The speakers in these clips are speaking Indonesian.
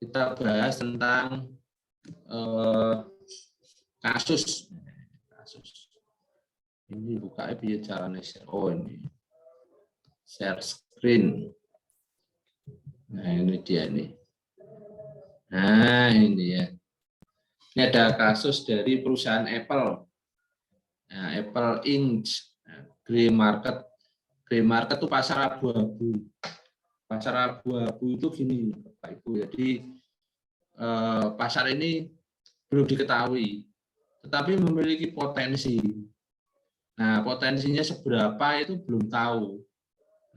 kita bahas tentang kasus. Ini buka caranya share. Oh, ini share screen. Nah, ini dia nih. Nah, ini ya. Ini ada kasus dari perusahaan Apple. Nah, Apple Inc. Grey Market. Grey Market itu pasar abu-abu. Pasar abu-abu itu gini, Bapak Ibu. Jadi pasar ini belum diketahui, tetapi memiliki potensi. Nah, potensinya seberapa itu belum tahu.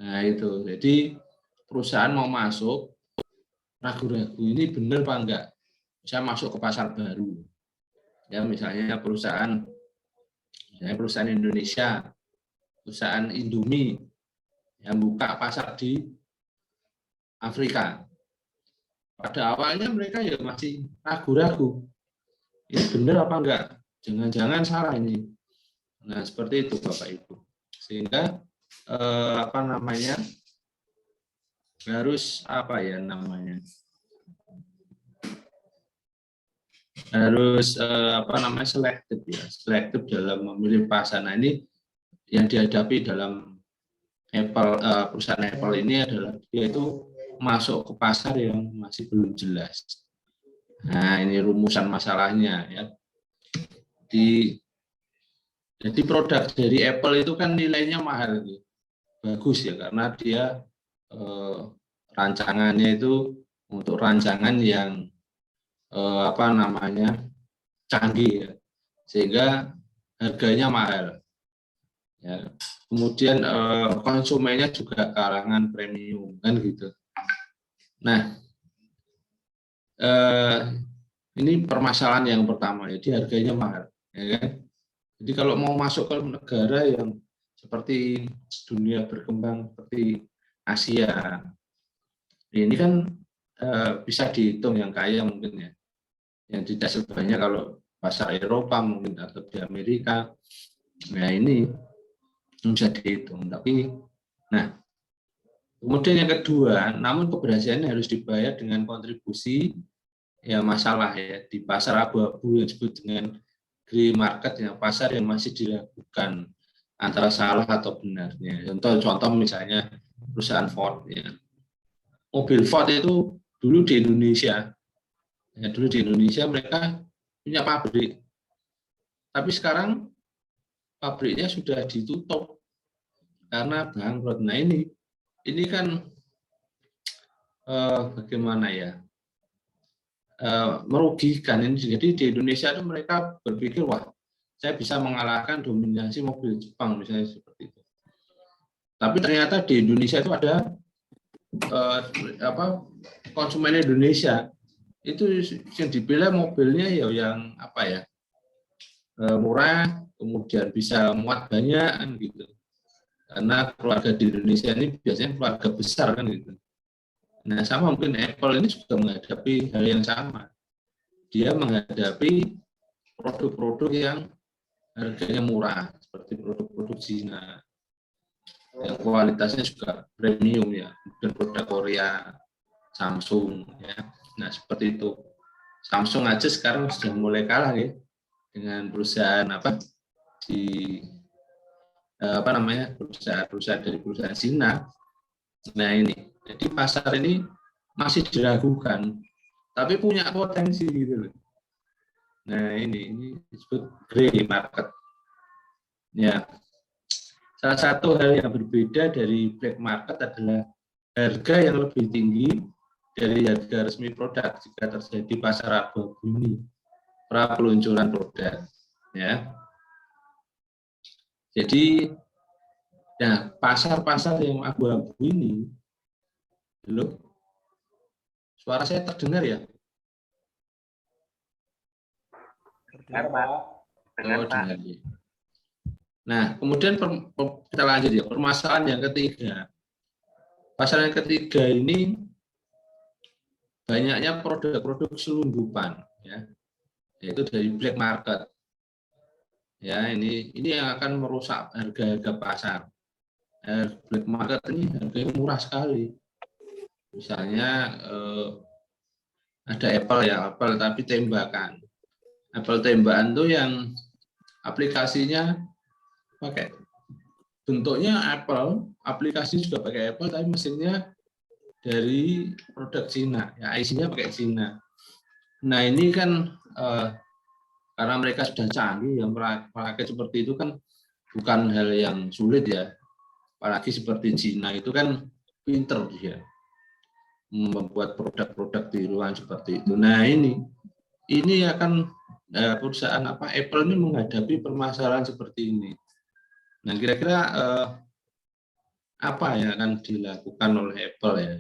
Nah, itu. Jadi perusahaan mau masuk, ragu-ragu ini benar apa enggak bisa masuk ke pasar baru. Ya, misalnya perusahaan Indonesia, perusahaan Indomie yang buka pasar di Afrika. Pada awalnya mereka ya masih ragu-ragu. Ini benar apa enggak? Jangan-jangan salah ini. Nah, seperti itu Bapak Ibu. Sehingga harus selektif ya, selektif dalam memilih pasar. Nah, ini yang dihadapi dalam perusahaan Apple ini adalah dia itu masuk ke pasar yang masih belum jelas. Nah, ini rumusan masalahnya ya. Jadi produk dari Apple itu kan nilainya mahal, bagus ya, karena dia rancangannya itu untuk rancangan yang canggih ya, sehingga harganya mahal. Ya. Kemudian konsumennya juga kalangan premium kan gitu. Nah, ini permasalahan yang pertama, jadi harganya mahal, ya kan? Jadi kalau mau masuk ke negara yang seperti dunia berkembang seperti Asia, ini kan bisa dihitung yang kaya mungkin ya, yang tidak sebanyak kalau pasar Eropa mungkin atau di Amerika. Nah, ini bisa dihitung. Tapi, nah, kemudian yang kedua, namun keberhasilannya harus dibayar dengan kontribusi ya masalah ya di pasar abu-abu yang disebut dengan grey market, yang pasar yang masih diragukan antara salah atau benarnya. Contoh misalnya perusahaan Ford ya. Mobil Ford itu dulu di Indonesia. Ya, dulu di Indonesia mereka punya pabrik. Tapi sekarang pabriknya sudah ditutup karena bangkrut. Nah, ini kan bagaimana ya? Merugikan ini. Jadi di Indonesia itu mereka berpikir, wah, saya bisa mengalahkan dominasi mobil Jepang misalnya seperti itu. Tapi ternyata di Indonesia itu ada konsumen Indonesia itu yang dipilih mobilnya ya yang murah, kemudian bisa muat banyak kan gitu. Karena keluarga di Indonesia ini biasanya keluarga besar kan gitu. Nah, sama mungkin Apple ini juga menghadapi hal yang sama. Dia menghadapi produk-produk yang harganya murah, seperti produk-produk Cina, yang kualitasnya juga premium ya, dan produk Korea, Samsung ya. Nah, seperti itu. Samsung aja sekarang sudah mulai kalah ya dengan perusahaan perusahaan dari perusahaan Cina. Nah, ini jadi pasar ini masih diragukan, tapi punya potensi gitu loh. Nah, ini disebut grey market. Ya, salah satu hal yang berbeda dari black market adalah harga yang lebih tinggi dari harga resmi produk jika terjadi pasar abu-abu ini pra peluncuran produk. Ya, jadi ya pasar-pasar yang abu-abu ini, halo, suara saya terdengar ya? Dengar, Pak. Oh, dengar. Nah, kemudian kita lanjut ya, permasalahan yang ketiga. Pasar yang ketiga ini banyaknya produk-produk selundupan, ya, yaitu dari black market. Ya, ini yang akan merusak harga-harga pasar. black market ini harganya murah sekali. Misalnya ada Apple ya, Apple tapi tembakan. Apple tembakan tuh yang aplikasinya pakai bentuknya Apple, aplikasi juga pakai Apple, tapi mesinnya dari produk Cina, ya IC-nya pakai Cina. Nah ini kan karena mereka sudah canggih, yang merakit seperti itu kan bukan hal yang sulit ya. Apalagi seperti Cina itu kan pinter dia membuat produk-produk tiruan seperti itu. Nah ini akan perusahaan Apple ini menghadapi permasalahan seperti ini. Nah kira-kira apa yang akan dilakukan oleh Apple ya?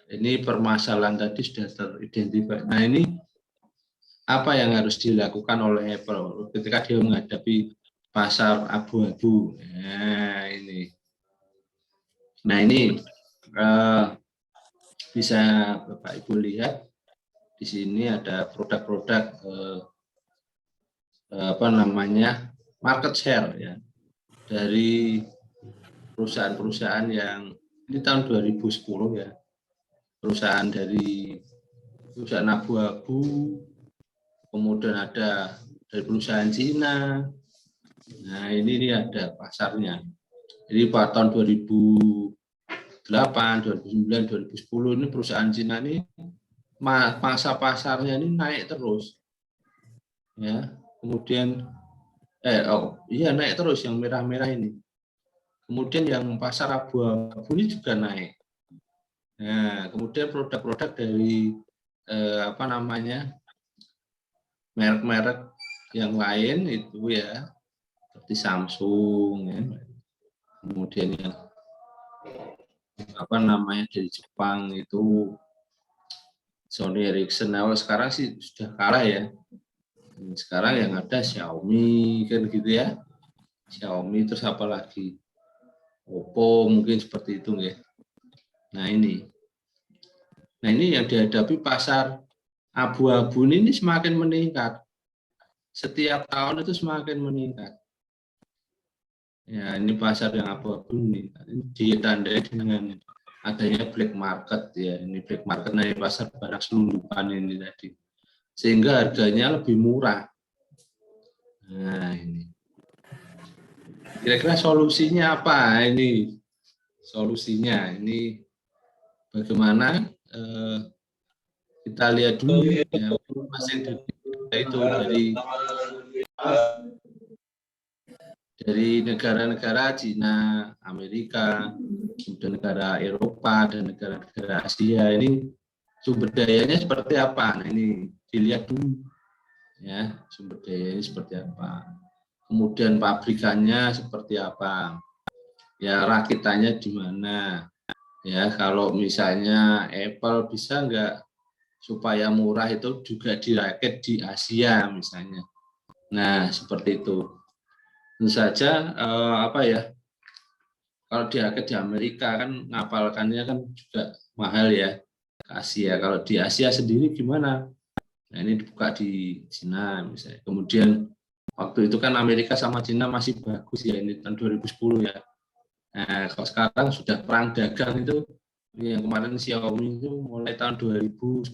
Ini permasalahan tadi sudah teridentifikasi. Nah ini apa yang harus dilakukan oleh Apple ketika dia menghadapi pasar abu-abu? Nah ini bisa Bapak Ibu lihat di sini ada produk-produk market share ya dari perusahaan-perusahaan yang ini tahun 2010 ya, perusahaan abu-abu, kemudian ada dari perusahaan Cina. Nah ini ada pasarnya. Jadi pada tahun 2008, 2009, 2010 ini perusahaan Cina ini masa pasarnya ini naik terus, ya. Kemudian naik terus yang merah-merah ini. Kemudian yang pasar abu-abu ini juga naik. Nah, kemudian produk-produk dari merek-merek yang lain itu ya, seperti Samsung, ya. Kemudian yang dari Jepang itu Sony Ericsson. Nah, sekarang sih sudah kalah ya. Sekarang yang ada Xiaomi kan gitu ya. Xiaomi terus apa lagi? Oppo mungkin seperti itu ya. Nah ini yang dihadapi pasar abu-abu ini semakin meningkat. Setiap tahun itu semakin meningkat. Ya, ini pasar yang abu-abu ini ditandai dengan adanya black market ya. Ini black market, nah pasar barang selundupan ini tadi. Sehingga harganya lebih murah. Nah, ini. Kira-kira solusinya apa? Ini solusinya. Ini bagaimana kita lihat dulu ya, masih itu dari negara-negara Cina, Amerika, kemudian negara Eropa dan negara-negara Asia ini sumber dayanya seperti apa? Nah ini dilihat dulu ya, sumber dayanya seperti apa. Kemudian pabrikannya seperti apa? Ya rakitannya di mana? Ya kalau misalnya Apple bisa nggak supaya murah itu juga dirakit di Asia misalnya. Nah seperti itu. Tentu saja kalau dirakit di Amerika kan ngapalkannya kan juga mahal ya ke Asia. Kalau di Asia sendiri gimana? Nah ini dibuka di Cina misalnya. Kemudian waktu itu kan Amerika sama Cina masih bagus ya, ini tahun 2010 ya. Nah kalau sekarang sudah perang dagang itu, yang kemarin Xiaomi itu mulai tahun 2019.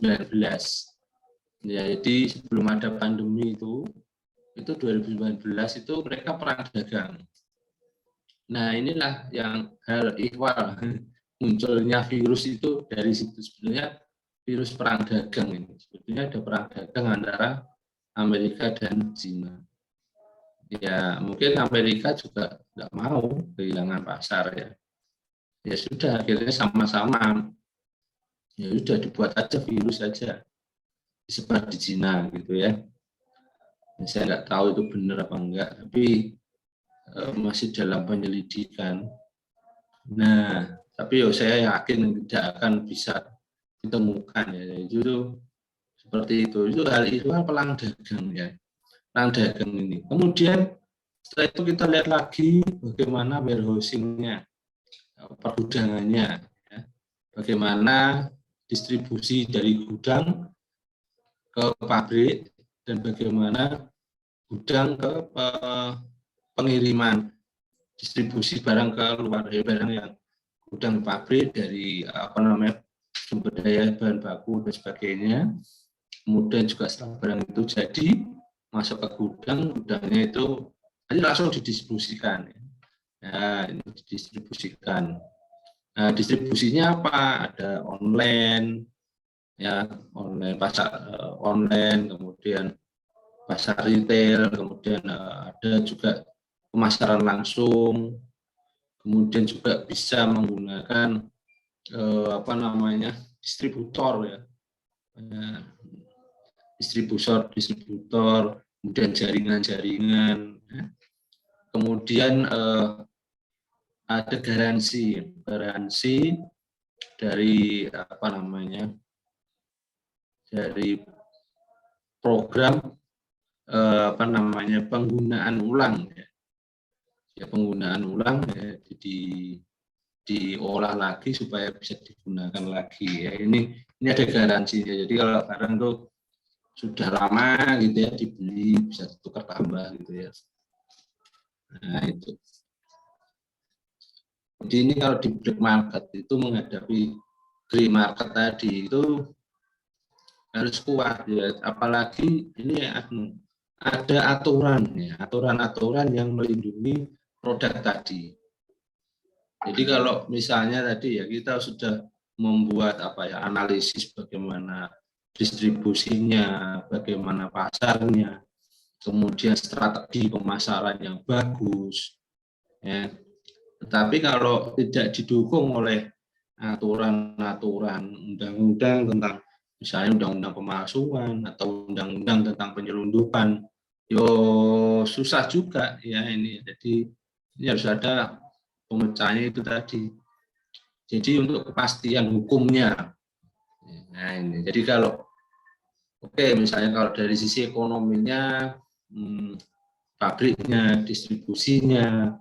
Ya, jadi sebelum ada pandemi itu 2019 itu mereka perang dagang. Nah inilah yang hal ihwal munculnya virus itu dari situ, sebenarnya virus perang dagang ini. Sebetulnya ada perang dagang antara Amerika dan Cina. Ya mungkin Amerika juga nggak mau kehilangan pasar ya. Ya sudah akhirnya sama-sama. Ya sudah dibuat aja virus saja disebar di Cina gitu ya. Saya nggak tahu itu benar apa enggak, tapi masih dalam penyelidikan. Nah, tapi saya yakin tidak akan bisa ditemukan ya. Itu seperti itu hal perang dagang ya, perang dagang ini. Kemudian setelah itu kita lihat lagi bagaimana warehousing-nya, pergudangannya, ya. Bagaimana distribusi dari gudang ke pabrik dan bagaimana gudang ke pengiriman. distribusi barang ke luar, barang yang gudang pabrik dari sumber daya bahan baku dan sebagainya. Kemudian juga setelah barang itu jadi masuk ke gudangnya itu nanti langsung didistribusikan. Ini didistribusikan. Nah, distribusinya apa? Ada online, ya online pasar online, kemudian pasar retail, kemudian ada juga pemasaran langsung, kemudian juga bisa menggunakan distributor ya, distributor, kemudian jaringan-jaringan, kemudian ada garansi dari dari program penggunaan ulang ya, penggunaan ulang ya, diolah lagi supaya bisa digunakan lagi ya. Ini ada garansinya. Jadi kalau barang itu sudah lama gitu ya dibeli, bisa tukar tambah gitu ya. Nah itu. Jadi ini kalau di black market itu menghadapi grey market tadi itu harus kuat ya, apalagi ini ada aturan ya, aturan-aturan yang melindungi produk tadi. Jadi kalau misalnya tadi ya kita sudah membuat analisis bagaimana distribusinya, bagaimana pasarnya, kemudian strategi pemasaran yang bagus ya. Tetapi kalau tidak didukung oleh aturan-aturan undang-undang tentang misalnya undang-undang pemalsuan atau undang-undang tentang penyelundupan, susah juga ya ini. Jadi ini harus ada pemecahnya itu tadi. Jadi untuk kepastian hukumnya. Nah ini. Jadi kalau misalnya kalau dari sisi ekonominya, pabriknya, distribusinya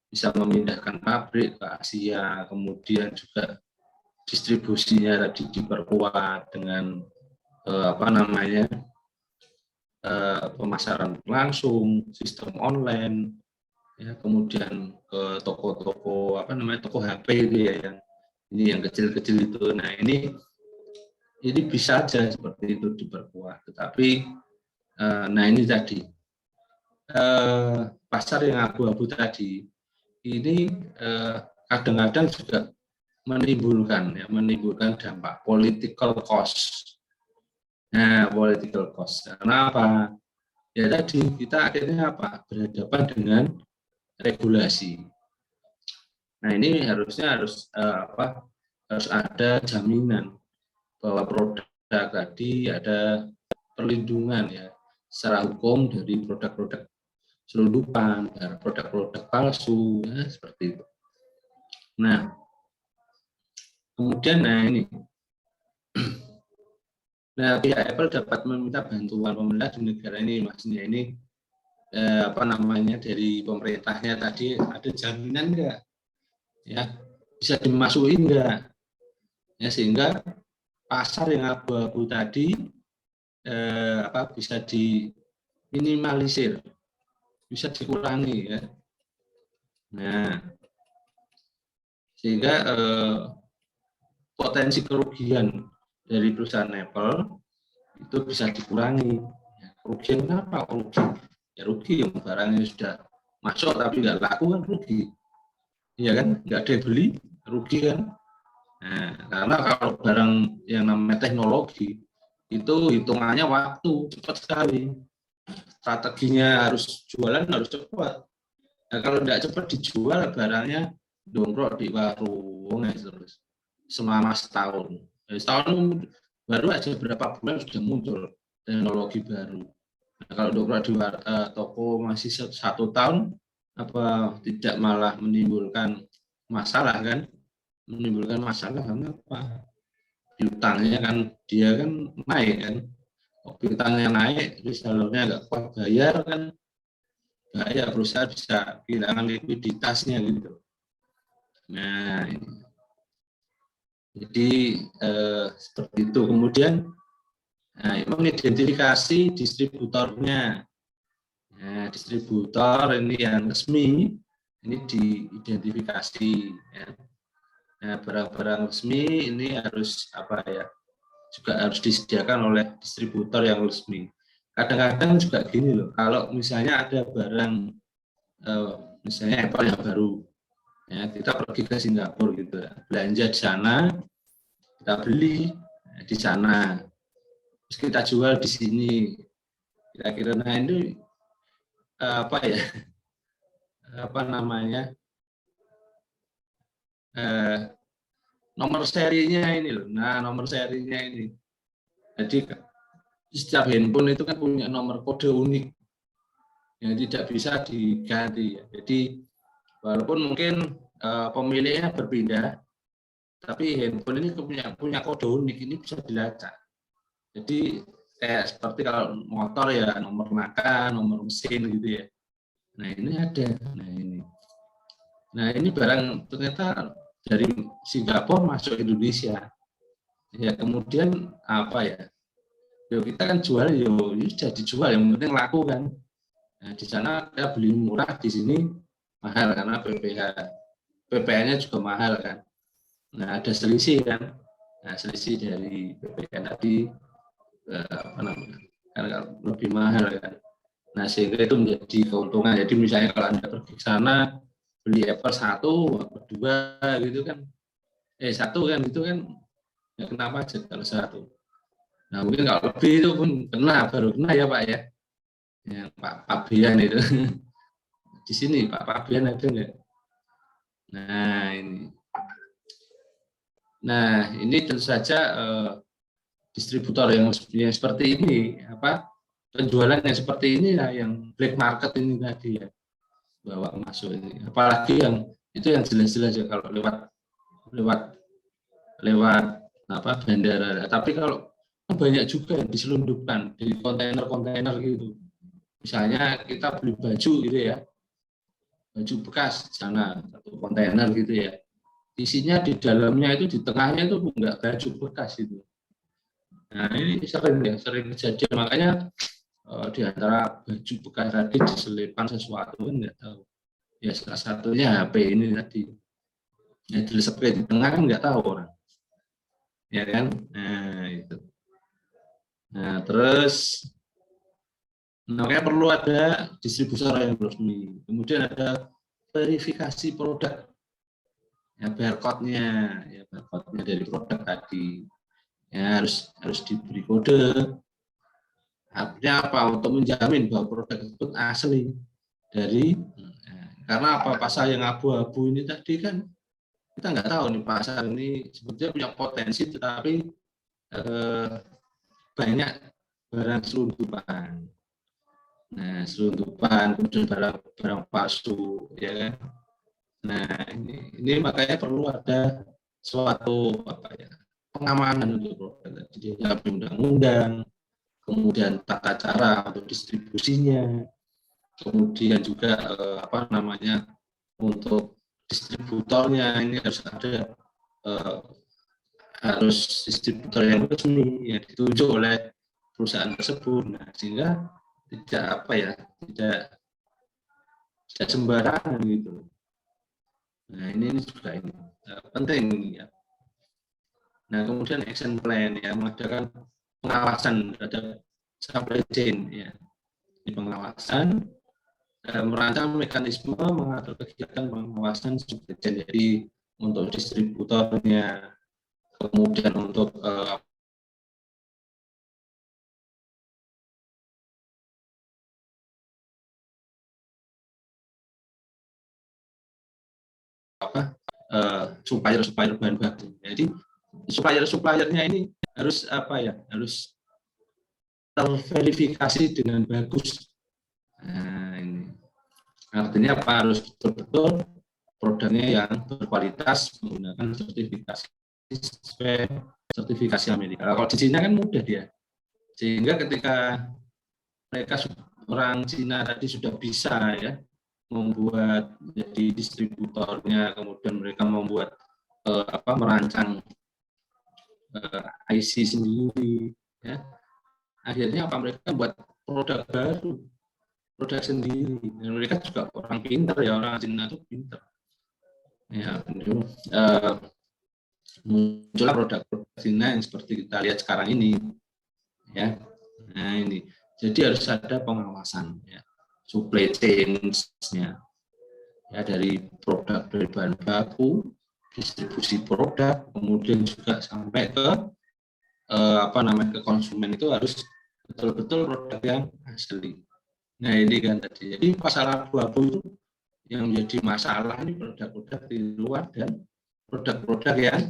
bisa memindahkan pabrik ke Asia, kemudian juga distribusinya tadi diperkuat dengan pemasaran langsung, sistem online, ya, kemudian ke toko-toko toko HP itu ya, yang kecil-kecil itu. Nah ini bisa aja seperti itu diperkuat. Tetapi ini tadi pasar yang abu-abu tadi ini kadang-kadang juga menimbulkan dampak political cost. Nah, political cost. Karena apa? Ya tadi kita akhirnya berhadapan dengan regulasi. Nah, ini harus ada jaminan bahwa produk tadi ada perlindungan ya secara hukum dari produk-produk selundupan, produk-produk palsu, ya, seperti itu. Nah, kemudian ini, pihak Apple dapat meminta bantuan pemerintah di negara ini, maksudnya ini dari pemerintahnya tadi ada jaminan enggak, ya bisa dimasukin enggak, ya sehingga pasar yang abu-abu tadi bisa diminimalisir, bisa dikurangi ya. Nah, sehingga potensi kerugian dari perusahaan Apple itu bisa dikurangi. Ya, kerugian apa? Rugi yang barangnya sudah masuk tapi nggak laku kan rugi. Iya kan? Nggak ada yang beli, rugi kan? Nah, karena kalau barang yang namanya teknologi itu hitungannya waktu cepat sekali. Strateginya jualan harus cepat. Nah, kalau tidak cepat dijual barangnya dongkrok di warung terus selama setahun. Setahun baru aja berapa bulan sudah muncul teknologi baru. Nah, kalau dongkrok di toko masih 1 tahun, tidak malah menimbulkan masalah kan? Menimbulkan masalah karena apa? Utangnya kan dia kan naik kan? Utangnya naik, saldonya nggak kuat bayar kan? Bahaya, perusahaan bisa kehilangan likuiditasnya gitu. Nah, jadi seperti itu. Kemudian mengidentifikasi distributornya. Nah, distributor ini yang resmi ini diidentifikasi ya. Nah, barang-barang resmi ini harus apa ya, juga harus disediakan oleh distributor yang resmi. Kadang-kadang juga gini loh, kalau misalnya ada barang misalnya Apple yang baru ya, kita pergi ke Singapura gitu, belanja di sana, kita beli di sana, terus kita jual di sini. Kira-kira nah ini apa ya, apa namanya, nomor serinya ini loh. Nah, nomor serinya ini. Jadi setiap handphone itu kan punya nomor kode unik yang tidak bisa diganti. Jadi walaupun mungkin pemiliknya berpindah, tapi handphone ini punya kode unik, ini bisa dilacak. Jadi kayak seperti kalau motor ya, nomor maka, nomor mesin gitu ya. Nah ini ada. Nah ini barang ternyata dari Singapura masuk Indonesia. Ya kemudian apa ya? Yo kita kan jual, yo ini sudah dijual, yang penting laku kan. Nah, di sana kita beli murah, di sini mahal karena PPh-nya juga mahal kan. Nah ada selisih kan. Nah selisih dari PPh tadi apa namanya? Karena lebih mahal kan. Nah sehingga itu menjadi keuntungan. Jadi misalnya kalau Anda pergi ke sana beli Apple 1, Apple 2 gitu kan. 1 kan itu kan ya kenapa aja kalau 1. Nah mungkin kalau lebih itu pun baru kena ya Pak ya. Ya Pak Bian itu. Di sini Pak Bian ada nggak? Nah ini tentu saja distributor yang seperti ini, penjualan yang seperti ini ya, yang black market ini tadi ya, bawa masuk ini. Apalagi yang itu yang jelas-jelas ya kalau lewat bandara. Tapi kalau banyak juga yang diselundupkan di kontainer-kontainer gitu. Misalnya kita beli baju gitu ya, baju bekas di sana, satu kontainer gitu ya. Isinya di dalamnya itu, di tengahnya itu enggak baju bekas itu. Nah ini sering kejadian, makanya di antara baju bekas tadi diselipkan sesuatu kan nggak tahu. Ya salah satunya HP ini tadi. Ya diselipkan di tengah kan nggak tahu orang. Ya kan? Nah itu. Nah terus makanya perlu ada distributor yang resmi. Kemudian ada verifikasi produk. Ya barcode-nya dari produk tadi. Ya harus diberi kode. Artinya apa? Untuk menjamin bahwa produk tersebut asli dari, karena apa, pasar yang abu-abu ini tadi kan kita nggak tahu nih, pasar ini sebetulnya punya potensi tetapi banyak barang selundupan. Nah selundupan, kemudian barang palsu ya kan. Nah ini makanya perlu ada suatu pengamanan untuk produk. Jadi ada undang-undang, kemudian tata cara untuk distribusinya, kemudian juga untuk distributornya ini harus ada harus distributor yang resmi yang ditunjuk oleh perusahaan tersebut. Nah, sehingga tidak sembarangan gitu. Nah ini juga penting ya. Nah kemudian action plan ya, mengadakan pengawasan terhadap supply chain ya. Di pengawasan, merancang mekanisme mengatur kegiatan pengawasan supply chain, jadi untuk distributornya, kemudian untuk supplier bahan baku. Jadi suppliernya ini harus harus terverifikasi dengan bagus. Nah, ini artinya harus betul-betul produknya yang berkualitas menggunakan sertifikasi Amerika. Kalau di Cina kan mudah dia, sehingga ketika orang Cina tadi sudah bisa ya membuat jadi distributornya, kemudian mereka membuat merancang IC sendiri ya, akhirnya mereka buat produk baru produk sendiri. Dan mereka juga orang pintar ya, orang Cina itu pintar. Ya, muncullah produk-produk Cina yang seperti kita lihat sekarang ini. Ya, nah ini. Jadi harus ada pengawasan, ya, supply chain-nya, ya, dari produk dari bahan baku, distribusi produk, kemudian juga sampai ke ke konsumen itu harus betul-betul produk yang asli. Nah ini kan tadi, jadi pasar abu-abu itu yang menjadi masalah ini produk-produk di luar dan produk-produk yang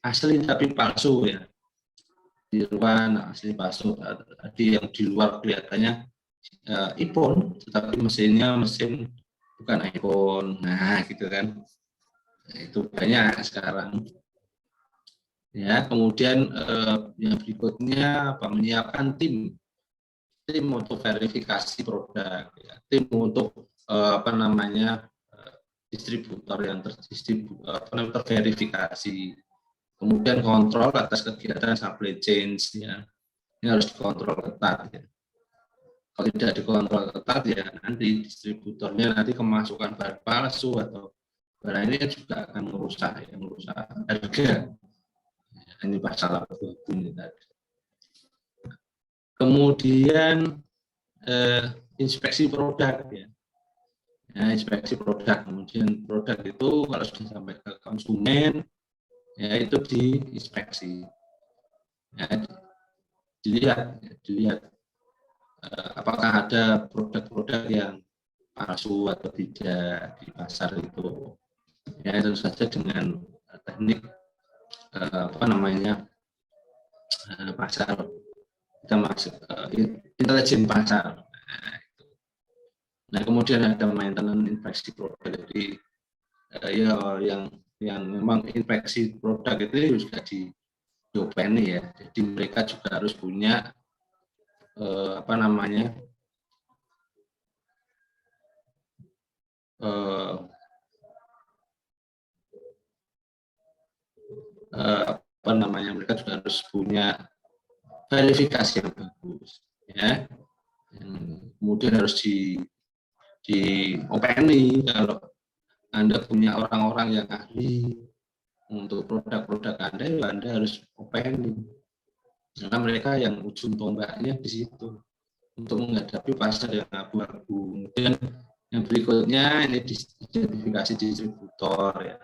asli tapi palsu ya. Di luar asli palsu, tadi yang di luar kelihatannya iPhone, tetapi mesinnya mesin bukan iPhone. Nah gitu kan, nah, itu banyak sekarang. Ya, kemudian yang berikutnya menyiapkan tim untuk verifikasi produk, ya. Tim untuk distributor yang terverifikasi, kemudian kontrol atas kegiatan supply chain, ya. Ini harus dikontrol ketat, ya. Kalau tidak dikontrol ketat, ya nanti distributornya nanti kemasukan bahan palsu atau barang ini juga akan merusak harga. Ini masalah ini tadi. Kemudian inspeksi produk, ya. Inspeksi produk, kemudian produk itu kalau sudah sampai ke konsumen, ya itu diinspeksi, ya, dilihat apakah ada produk-produk yang palsu atau tidak di pasar itu, ya tentu saja dengan teknik pasar, kita masuk intelijen pasar. Nah kemudian ada maintenance inspeksi produk, jadi yang memang inspeksi produk itu juga diopeni, ya, jadi mereka juga harus punya mereka juga harus punya verifikasi yang bagus, ya. Kemudian harus diopeni. Kalau Anda punya orang-orang yang ahli untuk produk-produk Anda, ya Anda harus openi, karena mereka yang ujung tombaknya di situ untuk menghadapi pasar yang abu-abu. Kemudian yang berikutnya ini identifikasi distributor, ya.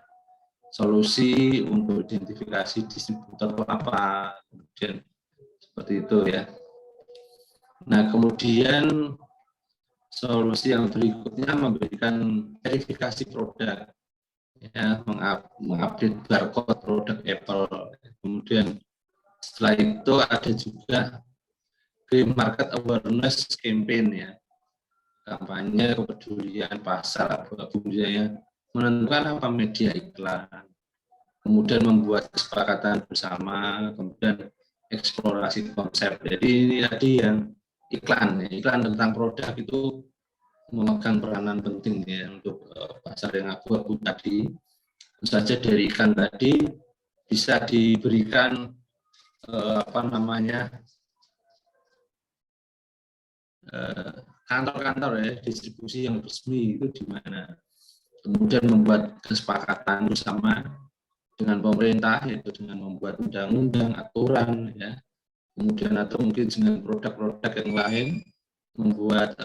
Solusi untuk identifikasi distributor apa, kemudian seperti itu, ya. Nah kemudian solusi yang berikutnya memberikan verifikasi produk, ya, mengupdate barcode produk Apple. Kemudian setelah itu ada juga market awareness campaign, ya, kampanye kepedulian pasar abu-abu, ya, menentukan apa media iklan, kemudian membuat kesepakatan bersama, kemudian eksplorasi konsep. Jadi ini tadi yang iklan tentang produk itu memegang peranan penting, ya, untuk pasar yang abu-abu tadi. Tentu saja dari iklan tadi bisa diberikan kantor-kantor, ya, distribusi yang resmi itu di mana. Kemudian membuat kesepakatan bersama dengan pemerintah, yaitu dengan membuat undang-undang, aturan, ya. Kemudian atau mungkin dengan produk-produk yang lain membuat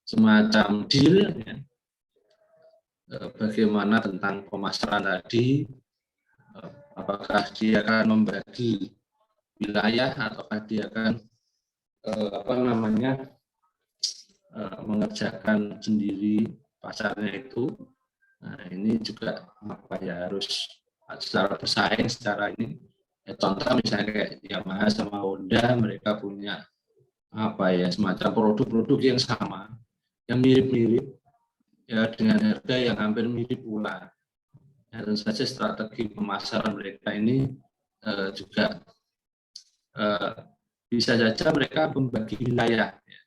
semacam deal, ya. Bagaimana tentang pemasaran tadi, apakah dia akan membagi wilayah ataukah dia akan mengerjakan sendiri pasarnya itu. Nah ini juga harus secara bersaing secara ini, ya, contoh misalnya kayak Yamaha sama Honda, mereka punya semacam produk-produk yang sama, yang mirip-mirip, ya, dengan harga yang hampir mirip pula. Ya, tentu saja strategi pemasaran mereka ini juga bisa saja mereka membagi wilayah, ya.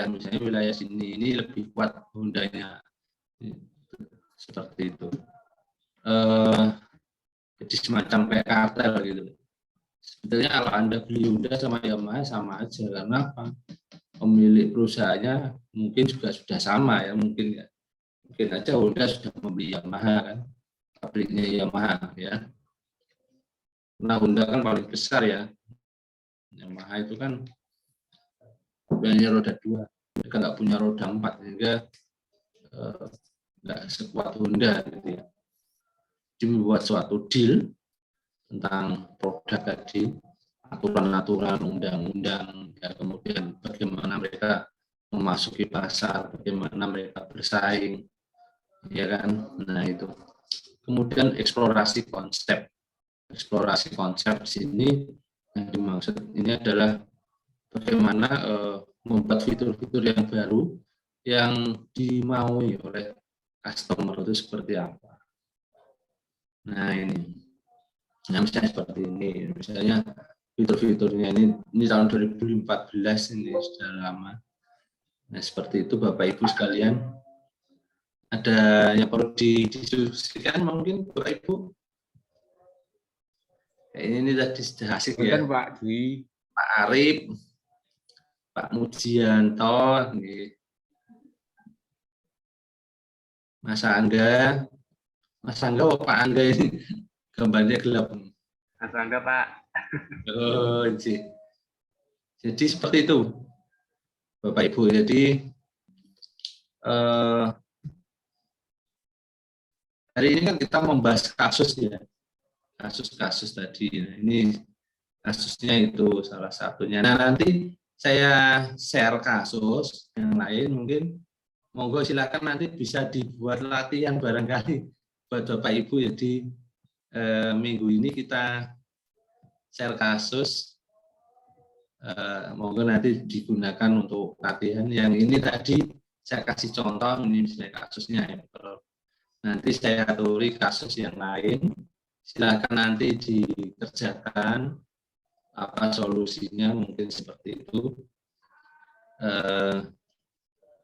Misalnya wilayah sini ini lebih kuat Hondanya, seperti itu. Jadi semacam kayak kartel gitu. Sebetulnya kalau Anda beli Honda sama Yamaha sama aja, karena apa? Pemilik perusahaannya mungkin juga sudah sama ya, mungkin ya. Mungkin aja Honda sudah membeli Yamaha kan, pabriknya Yamaha ya. Nah Honda kan paling besar ya, Yamaha itu kan punya roda 2, mereka nggak punya roda 4, sehingga nggak sekuat Honda gitu ya. Jadi membuat suatu deal tentang produk tadi, aturan-aturan, undang-undang, ya, kemudian bagaimana mereka memasuki pasar, bagaimana mereka bersaing, ya kan. Nah itu. Kemudian eksplorasi konsep di sini yang dimaksud ini adalah bagaimana membuat fitur-fitur yang baru yang dimaui oleh customer itu seperti apa. Nah ini, nah, misalnya seperti ini, misalnya fitur-fiturnya ini tahun 2014 ini sudah lama. Nah seperti itu Bapak Ibu sekalian. Ada yang perlu didiskusikan mungkin Bapak Ibu? Ini tadi sudah asik ya. Pak Dwi, Pak Arif, Pak Mujianto, Mas Angga, oh, Pak Angga ini gambarnya gelap. Mas Angga Pak. Oh, jadi seperti itu, Bapak Ibu. Jadi hari ini kan kita membahas kasus ya, kasus-kasus tadi. Nah, ini kasusnya itu salah satunya. Nah nanti saya share kasus yang lain, mungkin monggo silakan nanti bisa dibuat latihan barangkali buat Bapak Ibu. Jadi minggu ini kita share kasus, monggo nanti digunakan untuk latihan. Yang ini tadi saya kasih contoh, ini misalnya kasusnya Apple. Nanti saya aturi kasus yang lain, silakan nanti dikerjakan apa solusinya, mungkin seperti itu.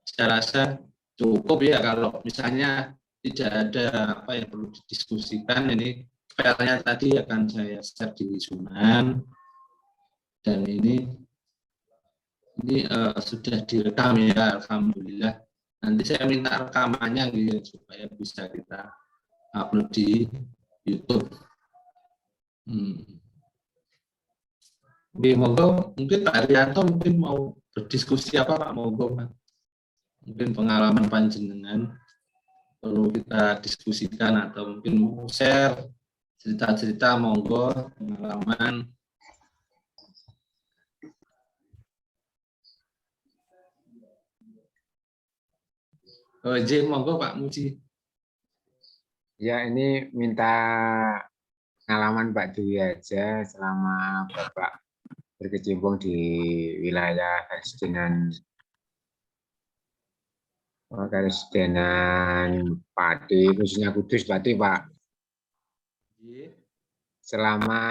Saya rasa cukup ya kalau misalnya tidak ada apa yang perlu didiskusikan. Ini filenya tadi akan saya share di Sunan, dan ini sudah direkam ya, alhamdulillah. Nanti saya minta rekamannya gitu supaya bisa kita upload di YouTube. Monggo, mungkin Pak Arianto mungkin mau berdiskusi apa Pak, monggo Pak. Mungkin pengalaman panjenengan perlu kita diskusikan, atau mungkin mau share cerita-cerita, monggo pengalaman. Oh, monggo Pak Muji. Ya, ini minta pengalaman Pak Dwi aja selama Bapak berkecimpung di wilayah Karesidenan Pati, khususnya Kudus Pati, Pak. Selama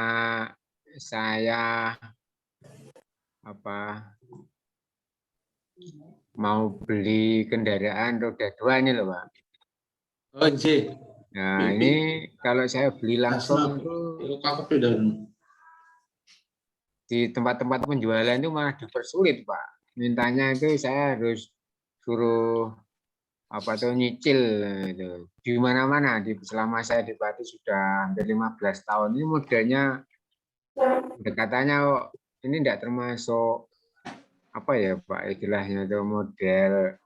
saya mau beli kendaraan roda 2 ini loh, Pak. Oh, Nah, ini kalau saya beli langsung itu di tempat-tempat penjualan itu malah dipersulit, Pak. Mintanya itu saya harus suruh nyicil itu. Di mana-mana selama saya di Pati sudah hampir 15 tahun. Ini modelnya pendekatannya ini tidak termasuk apa ya Pak, istilahnya itu model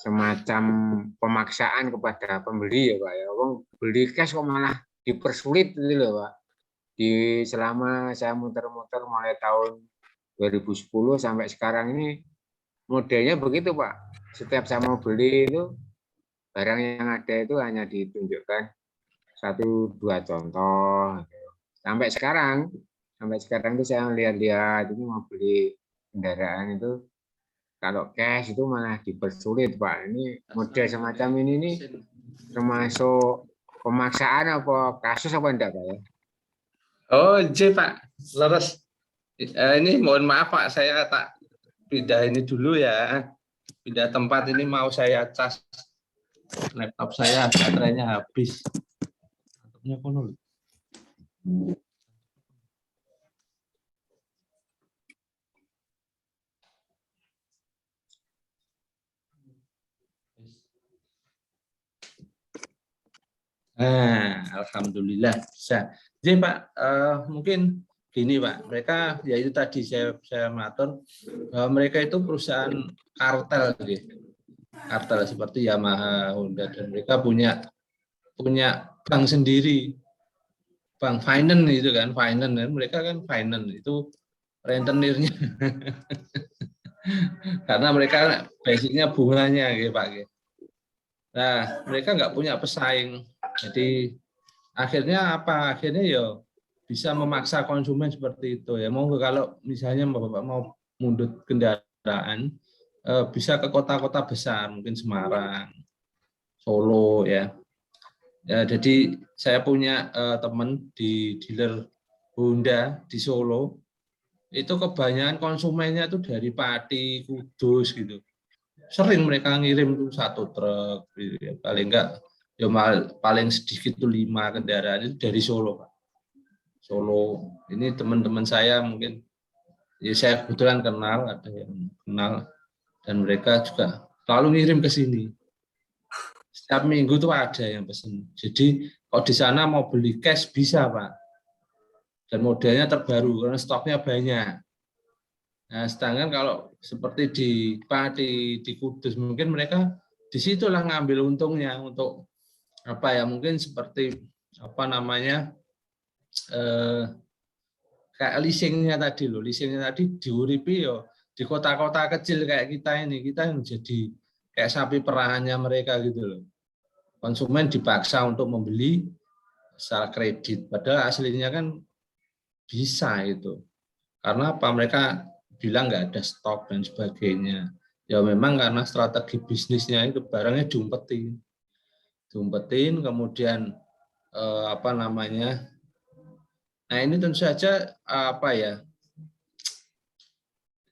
semacam pemaksaan kepada pembeli ya Pak ya. Beli cash kok malah dipersulit gitu loh Pak. Selama saya muter-muter mulai tahun 2010 sampai sekarang ini modelnya begitu Pak. Setiap saya mau beli itu barang yang ada itu hanya ditunjukkan 1-2 contoh. Sampai sekarang itu saya lihat-lihat ini mau beli kendaraan itu kalau cash itu malah dipersulit Pak. Ini model semacam ini nih termasuk pemaksaan apa kasus apa enggak Pak ya? Oh, Pak. Leres. Ini mohon maaf Pak, saya tak pindah ini dulu ya. Pindah tempat, ini mau saya cas laptop saya, baterainya habis. Alhamdulillah bisa. Jadi Pak, mungkin gini Pak, mereka ya itu tadi saya matur bahwa mereka itu perusahaan kartel, gitu. Kartel seperti Yamaha, Honda, dan mereka punya bank sendiri, bank finance itu kan, finance, mereka kan finance itu rentenirnya karena mereka basicnya bunganya, gitu Pak. Nah, mereka nggak punya pesaing, jadi akhirnya apa? Akhirnya ya bisa memaksa konsumen seperti itu ya. Mau kalau misalnya Bapak mau mundut kendaraan, bisa ke kota-kota besar, mungkin Semarang, Solo ya. Ya, jadi saya punya teman di dealer Honda di Solo, itu kebanyakan konsumennya itu dari Pati, Kudus gitu. Sering mereka ngirim tuh 1 truk, gitu ya. Paling enggak ya paling sedikit tuh 5 kendaraan itu dari Solo, Pak. Solo. Ini teman-teman saya mungkin ya saya kebetulan kenal, ada yang kenal, dan mereka juga selalu ngirim ke sini. Setiap minggu tuh ada yang pesen. Jadi kalau di sana mau beli cash bisa Pak. Dan modelnya terbaru karena stoknya banyak. Nah, sedangkan kalau seperti di Pati, di Kudus, mungkin mereka disitulah ngambil untungnya untuk apa ya, mungkin seperti apa namanya, kayak leasingnya tadi loh, leasingnya tadi diuripi yo di kota-kota kecil kayak kita yang jadi kayak sapi perahannya mereka gitu loh. Konsumen dipaksa untuk membeli secara kredit, padahal aslinya kan bisa itu. Karena apa? Mereka bilang nggak ada stok dan sebagainya. Ya memang karena strategi bisnisnya itu barangnya diumpetin, kemudian apa namanya? Nah ini tentu saja apa ya?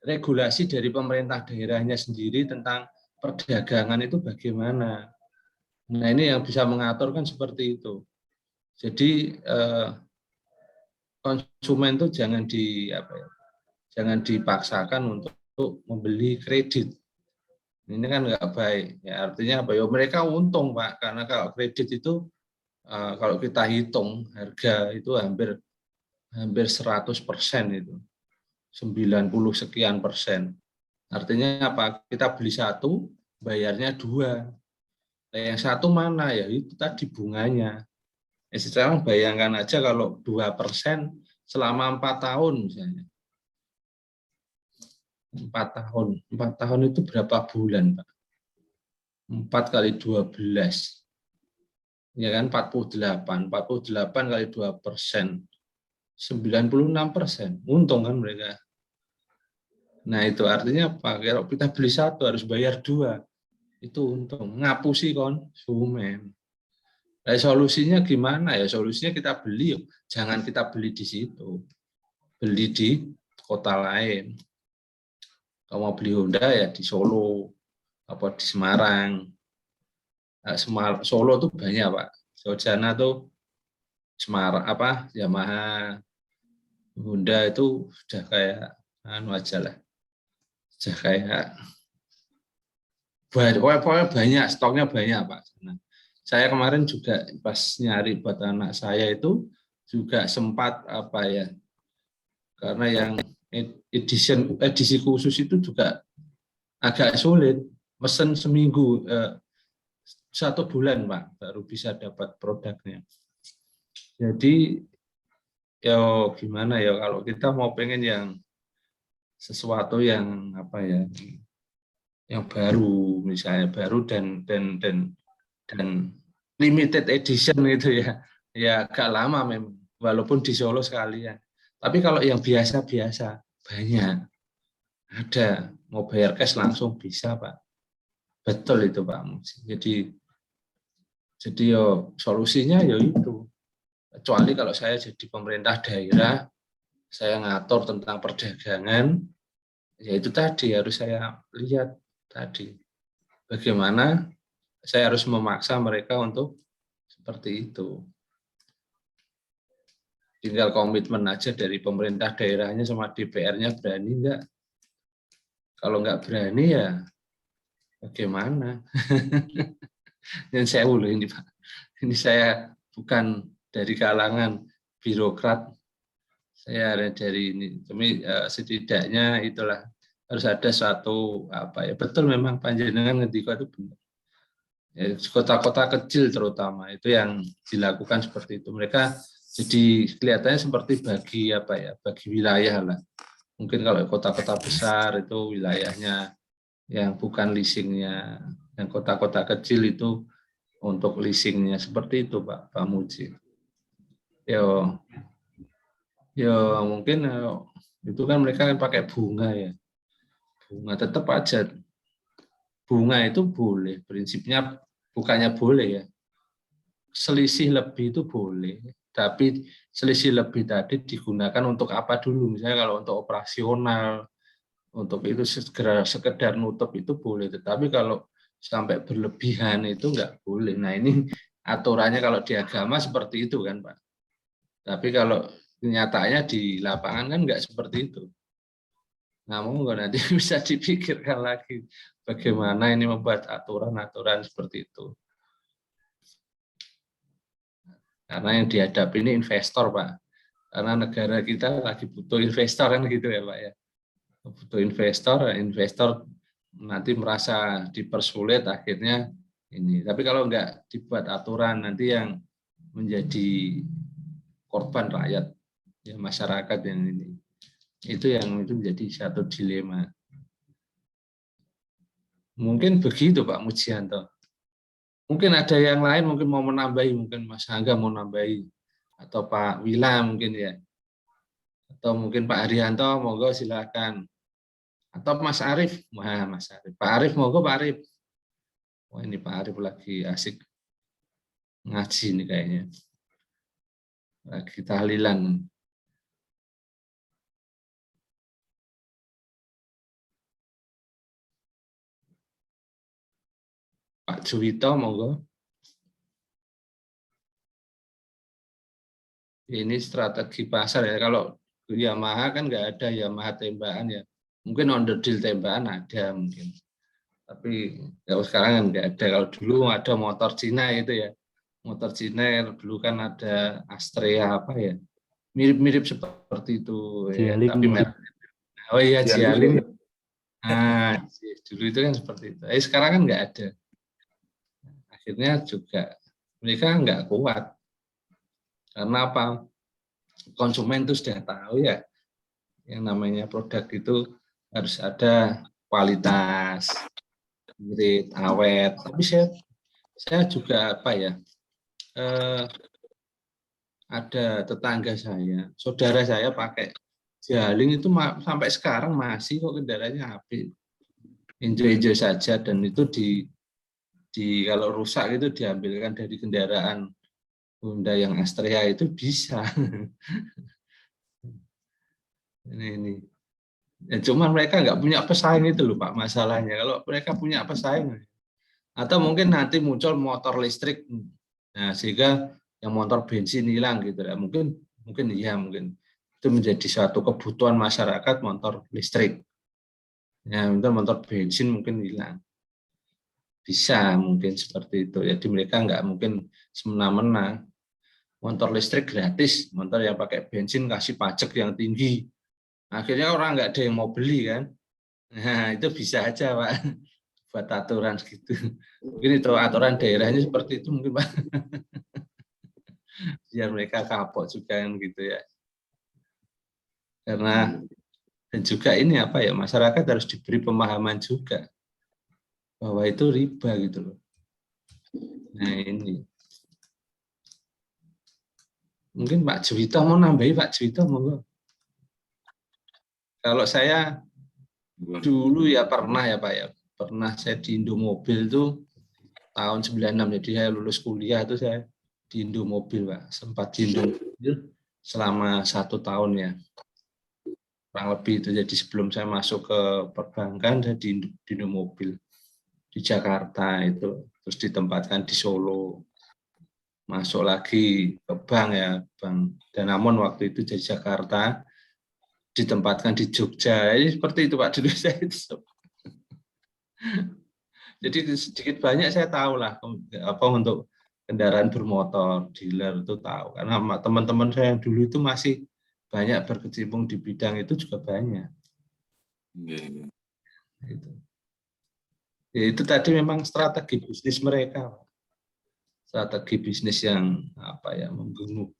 Regulasi dari pemerintah daerahnya sendiri tentang perdagangan itu bagaimana. Nah ini yang bisa mengatur kan seperti itu. Jadi konsumen itu jangan dipaksakan untuk membeli kredit. Ini kan nggak baik. Ya, artinya apa? Ya mereka untung Pak, karena kalau kredit itu kalau kita hitung harga itu hampir 100% itu, 90 sekian persen. Artinya apa? Kita beli 1, bayarnya 2. Nah, yang 1 mana ya? Itu tadi bunganya. Sekarang bayangkan aja kalau 2% selama 4 tahun misalnya. 4 tahun itu berapa bulan, Pak? 4 kali 12. Ya kan 48 kali 2%. 96%. Untung kan mereka. Nah itu artinya apa? Kalau kita beli 1 harus bayar 2. Itu untung. Ngapusi konsumen. Nah, solusinya gimana ya? Solusinya kita beli, jangan kita beli di situ. Beli di kota lain. Kalau mau beli Honda ya di Solo, apa di Semarang. Nah, Solo tuh banyak Pak. Sojana tuh Semarang apa Yamaha, Honda itu sudah kayak anu aja lah. Sudah kayak pokoknya banyak, stoknya banyak Pak. Nah, saya kemarin juga pas nyari buat anak saya itu juga sempat apa ya, karena yang edisi khusus itu juga agak sulit, mesen seminggu, 1 bulan Pak baru bisa dapat produknya. Jadi ya gimana ya, kalau kita mau pengen yang sesuatu yang apa ya, yang baru misalnya baru dan limited edition itu ya agak lama memang, walaupun di Solo sekalian. Tapi kalau yang biasa-biasa banyak, ada, mau bayar cash langsung bisa Pak. Betul itu Pak. Jadi yo solusinya yo itu. Kecuali kalau saya jadi pemerintah daerah, saya ngatur tentang perdagangan, ya itu tadi harus saya lihat tadi bagaimana saya harus memaksa mereka untuk seperti itu. Tinggal komitmen aja dari pemerintah daerahnya sama DPR-nya berani enggak. Kalau nggak berani ya bagaimana? Dan saya ini Pak, ini saya bukan dari kalangan birokrat, saya ada dari ini. Tapi setidaknya itulah harus ada suatu apa ya, betul memang panjenengan ngendika itu benar. Ya, kota-kota kecil terutama itu yang dilakukan seperti itu. Mereka jadi kelihatannya seperti bagi apa ya, bagi wilayah lah. Mungkin kalau kota-kota besar itu wilayahnya yang bukan leasingnya, yang kota-kota kecil itu untuk leasingnya, seperti itu Pak Muji. Ya mungkin itu kan mereka kan pakai bunga ya, bunga tetap aja bunga itu boleh, prinsipnya bukannya boleh ya, selisih lebih itu boleh, tapi selisih lebih tadi digunakan untuk apa dulu, misalnya kalau untuk operasional, untuk itu sekedar nutup itu boleh, tetapi kalau sampai berlebihan itu nggak boleh. Nah ini aturannya kalau di agama seperti itu kan Pak. Tapi kalau kenyataannya di lapangan kan nggak seperti itu. Nah monggo nanti bisa dipikirkan lagi bagaimana ini membuat aturan-aturan seperti itu. Karena yang dihadapi ini investor Pak. Karena negara kita lagi butuh investor kan gitu ya Pak ya. Butuh investor nanti merasa dipersulit akhirnya ini. Tapi kalau enggak dibuat aturan nanti yang menjadi korban rakyat ya masyarakat yang ini. Itu menjadi satu dilema. Mungkin begitu Pak Mujianto. Mungkin ada yang lain mungkin mau menambahi, mungkin Mas Angga mau nambahi atau Pak Wila mungkin ya. Atau mungkin Pak Haryanto monggo silakan. Atau Mas Arief, wah Mas Arief, Pak Arief monggo Pak Arief. Wah ini Pak Arief lagi asik ngaji nih kayaknya, lagi tahlilan. Pak Juwito monggo. Ini strategi pasar ya, kalau Yamaha kan nggak ada Yamaha tembakan ya, mungkin onderdil tembakan ada mungkin. Tapi kalau sekarang kan nggak ada. Kalau dulu ada motor Cina itu ya, motor Cina dulu kan ada Astrea apa ya, mirip-mirip seperti itu ya, tapi merek. Oh iya Jialing. Nah, dulu itu kan seperti itu. Sekarang kan nggak ada. Akhirnya juga mereka nggak kuat. Karena apa? Konsumen itu sudah tahu ya, yang namanya produk itu harus ada kualitas, irit, awet. Tapi saya juga apa ya, ada tetangga saya, saudara saya pakai Jialing itu sampai sekarang masih kok kendaraannya apik, enjoy saja, dan itu kalau rusak itu diambilkan dari kendaraan Honda yang Astrea itu bisa. ini. Ya, cuman mereka nggak punya pesaing itu loh Pak masalahnya. Kalau mereka punya pesaing, atau mungkin nanti muncul motor listrik, nah sehingga yang motor bensin hilang gitu ya. Mungkin iya, mungkin itu menjadi suatu kebutuhan masyarakat, motor listrik. Ya, motor bensin mungkin hilang. Bisa mungkin seperti itu. Jadi mereka nggak mungkin semena-mena. Motor listrik gratis, motor yang pakai bensin kasih pajak yang tinggi. Akhirnya orang nggak ada yang mau beli kan. Nah, itu bisa aja Pak, buat aturan segitu. Mungkin itu aturan daerahnya seperti itu mungkin Pak. Biar mereka kapok juga kan gitu ya. Karena dan juga ini apa ya, masyarakat harus diberi pemahaman juga bahwa itu riba gitu loh. Nah ini. Mungkin Pak Juwito mau nambahi, Pak Juwito monggo. Kalau saya dulu ya pernah ya Pak ya, pernah saya di Indomobil tuh tahun 96, jadi saya lulus kuliah tuh saya di Indomobil Pak, sempat di Indomobil selama 1 tahun ya, kurang lebih itu. Jadi sebelum saya masuk ke perbankan saya di Indomobil di Jakarta itu, terus ditempatkan di Solo. masuk lagi ke bank ya, Bank Danamon waktu itu dari Jakarta, ditempatkan di Jogja. Ini seperti itu Pak dulu saya itu. Jadi sedikit banyak saya tahu lah apa untuk kendaraan bermotor, dealer itu tahu. Karena teman-teman saya yang dulu itu masih banyak berkecimpung di bidang itu juga banyak. Itu. Ya, itu tadi memang strategi bisnis mereka, strategi bisnis yang apa ya membunuh.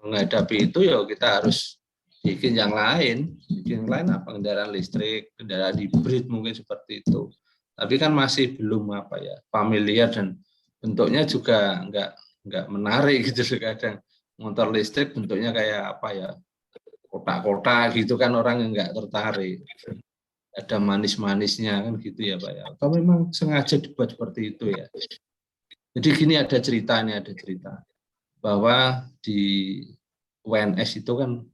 Menghadapi itu ya kita harus bikin yang lain apa kendaraan listrik, kendaraan hibrid mungkin seperti itu. Tapi kan masih belum apa ya familiar dan bentuknya juga nggak menarik gitu kadang. Motor listrik bentuknya kayak apa ya kotak-kotak gitu kan orang yang nggak tertarik. Ada manis-manisnya kan gitu ya Pak ya. Atau memang sengaja dibuat seperti itu ya. Jadi gini ada cerita bahwa di UNS itu kan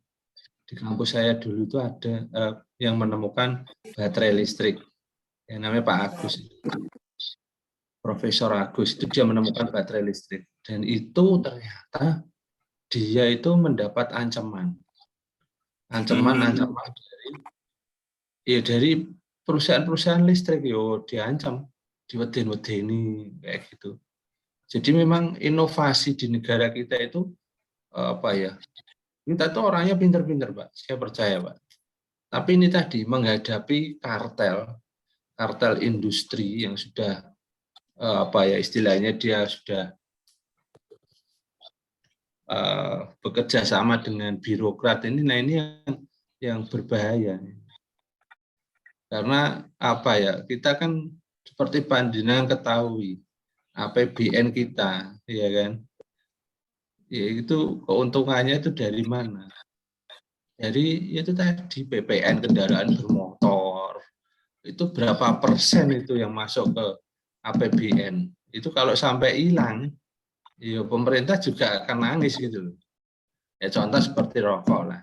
di kampus saya dulu itu ada yang menemukan baterai listrik yang namanya Pak Agus, Profesor Agus itu dia menemukan baterai listrik dan itu ternyata dia itu mendapat ancaman dari perusahaan-perusahaan listrik diancam diweden-wedeni kayak gitu. Jadi memang inovasi di negara kita itu apa ya? Kita tuh orangnya pinter-pinter, Pak. Saya percaya, Pak. Tapi ini tadi menghadapi kartel industri yang sudah apa ya istilahnya dia sudah bekerja sama dengan birokrat ini. Nah ini yang berbahaya. Karena apa ya kita kan seperti panjenengan ketahui APBN kita, ya kan? Ya itu keuntungannya itu dari mana? Jadi itu tadi PPN kendaraan bermotor itu berapa persen itu yang masuk ke APBN itu kalau sampai hilang, ya pemerintah juga akan nangis gitu loh. Ya contoh seperti rokok lah,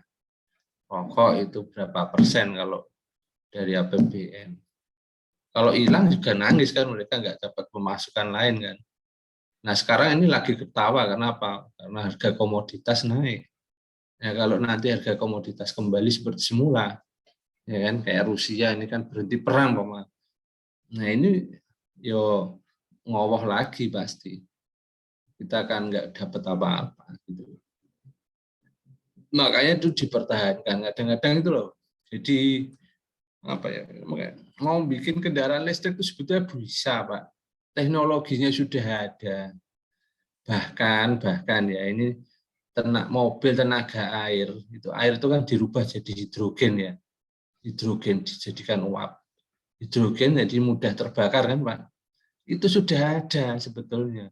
rokok itu berapa persen kalau dari APBN. Kalau hilang juga nangis kan mereka nggak dapat pemasukan lain kan. Nah sekarang ini lagi ketawa kenapa? Karena harga komoditas naik. Ya kalau nanti harga komoditas kembali seperti semula, ya kan kayak Rusia ini kan berhenti perang Pak. Nah ini yo ngowoh lagi pasti. Kita akan nggak dapat apa-apa gitu. Makanya itu dipertahankan kadang-kadang itu loh. Jadi apa ya? Mau bikin kendaraan listrik itu sebetulnya bisa, Pak. Teknologinya sudah ada. Bahkan ya ini mobil tenaga air itu kan dirubah jadi hidrogen ya. Hidrogen dijadikan uap. Hidrogen jadi mudah terbakar kan, Pak. Itu sudah ada sebetulnya.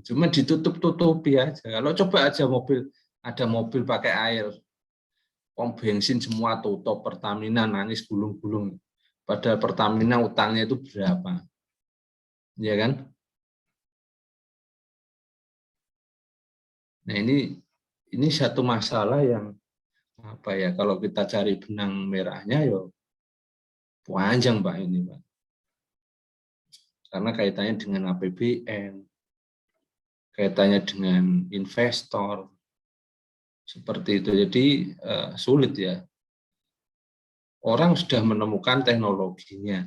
Cuma ditutup-tutupi aja. Kalau coba aja ada mobil pakai air, pom bensin semua tutup, Pertamina nangis gulung-gulung. Padahal Pertamina utangnya itu berapa? Ya kan? Nah ini satu masalah yang apa ya? Kalau kita cari benang merahnya, yo panjang Pak ini Pak. Karena kaitannya dengan APBN, kaitannya dengan investor, seperti itu. Jadi sulit ya. Orang sudah menemukan teknologinya,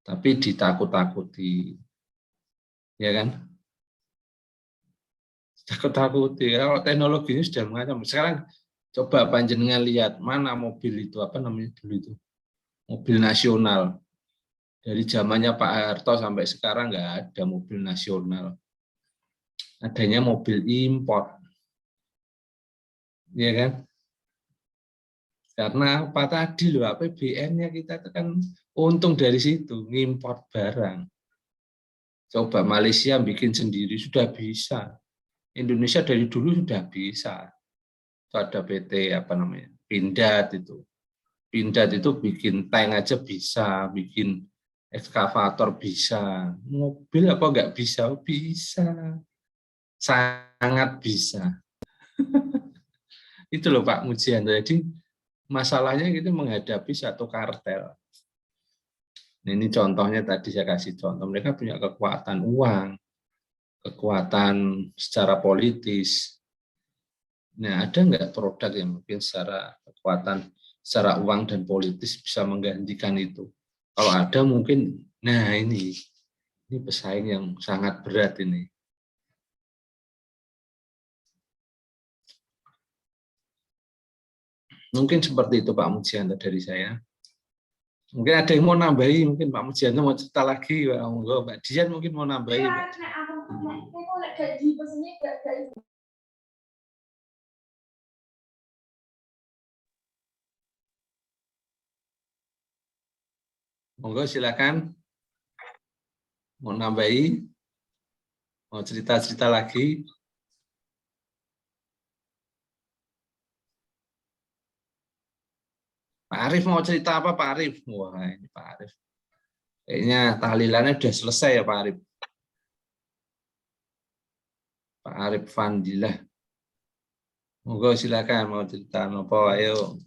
tapi ditakut-takuti, ya kan? Takut-takuti. Kalau teknologinya sudah mengancam. Sekarang coba panjenengan lihat mana mobil itu apa namanya dulu itu mobil nasional. Dari zamannya Pak Harto sampai sekarang nggak ada mobil nasional. Adanya mobil impor, ya kan? Karena apa tadi loh APBN-nya kita kan untung dari situ ngimport barang. Coba Malaysia bikin sendiri sudah bisa. Indonesia dari dulu sudah bisa. Itu ada PT apa namanya? Pindad itu. Pindad itu bikin tank aja bisa, bikin ekskavator bisa. Mobil apa enggak bisa? Bisa. Sangat bisa. Itu loh Pak Mujianto. Jadi masalahnya kita menghadapi satu kartel. Ini contohnya tadi saya kasih contoh. Mereka punya kekuatan uang, kekuatan secara politis. Nah, ada nggak produk yang mungkin secara kekuatan, secara uang dan politis bisa menggantikan itu? Kalau ada mungkin, nah ini pesaing yang sangat berat ini. Mungkin seperti itu Pak Mujianto dari saya. Mungkin ada yang mau nambahi, mungkin Pak Mujianto mau cerita lagi, Mbak Dian mungkin mau nambahi. Monggo silakan. Mau nambahi, mau cerita-cerita lagi. Pak Arief mau cerita apa Pak Arief? Wah ini Pak Arief. Kayaknya tahlilannya sudah selesai ya Pak Arief. Pak Arief Fandilah. Monggo silakan mau cerita apa, ayo.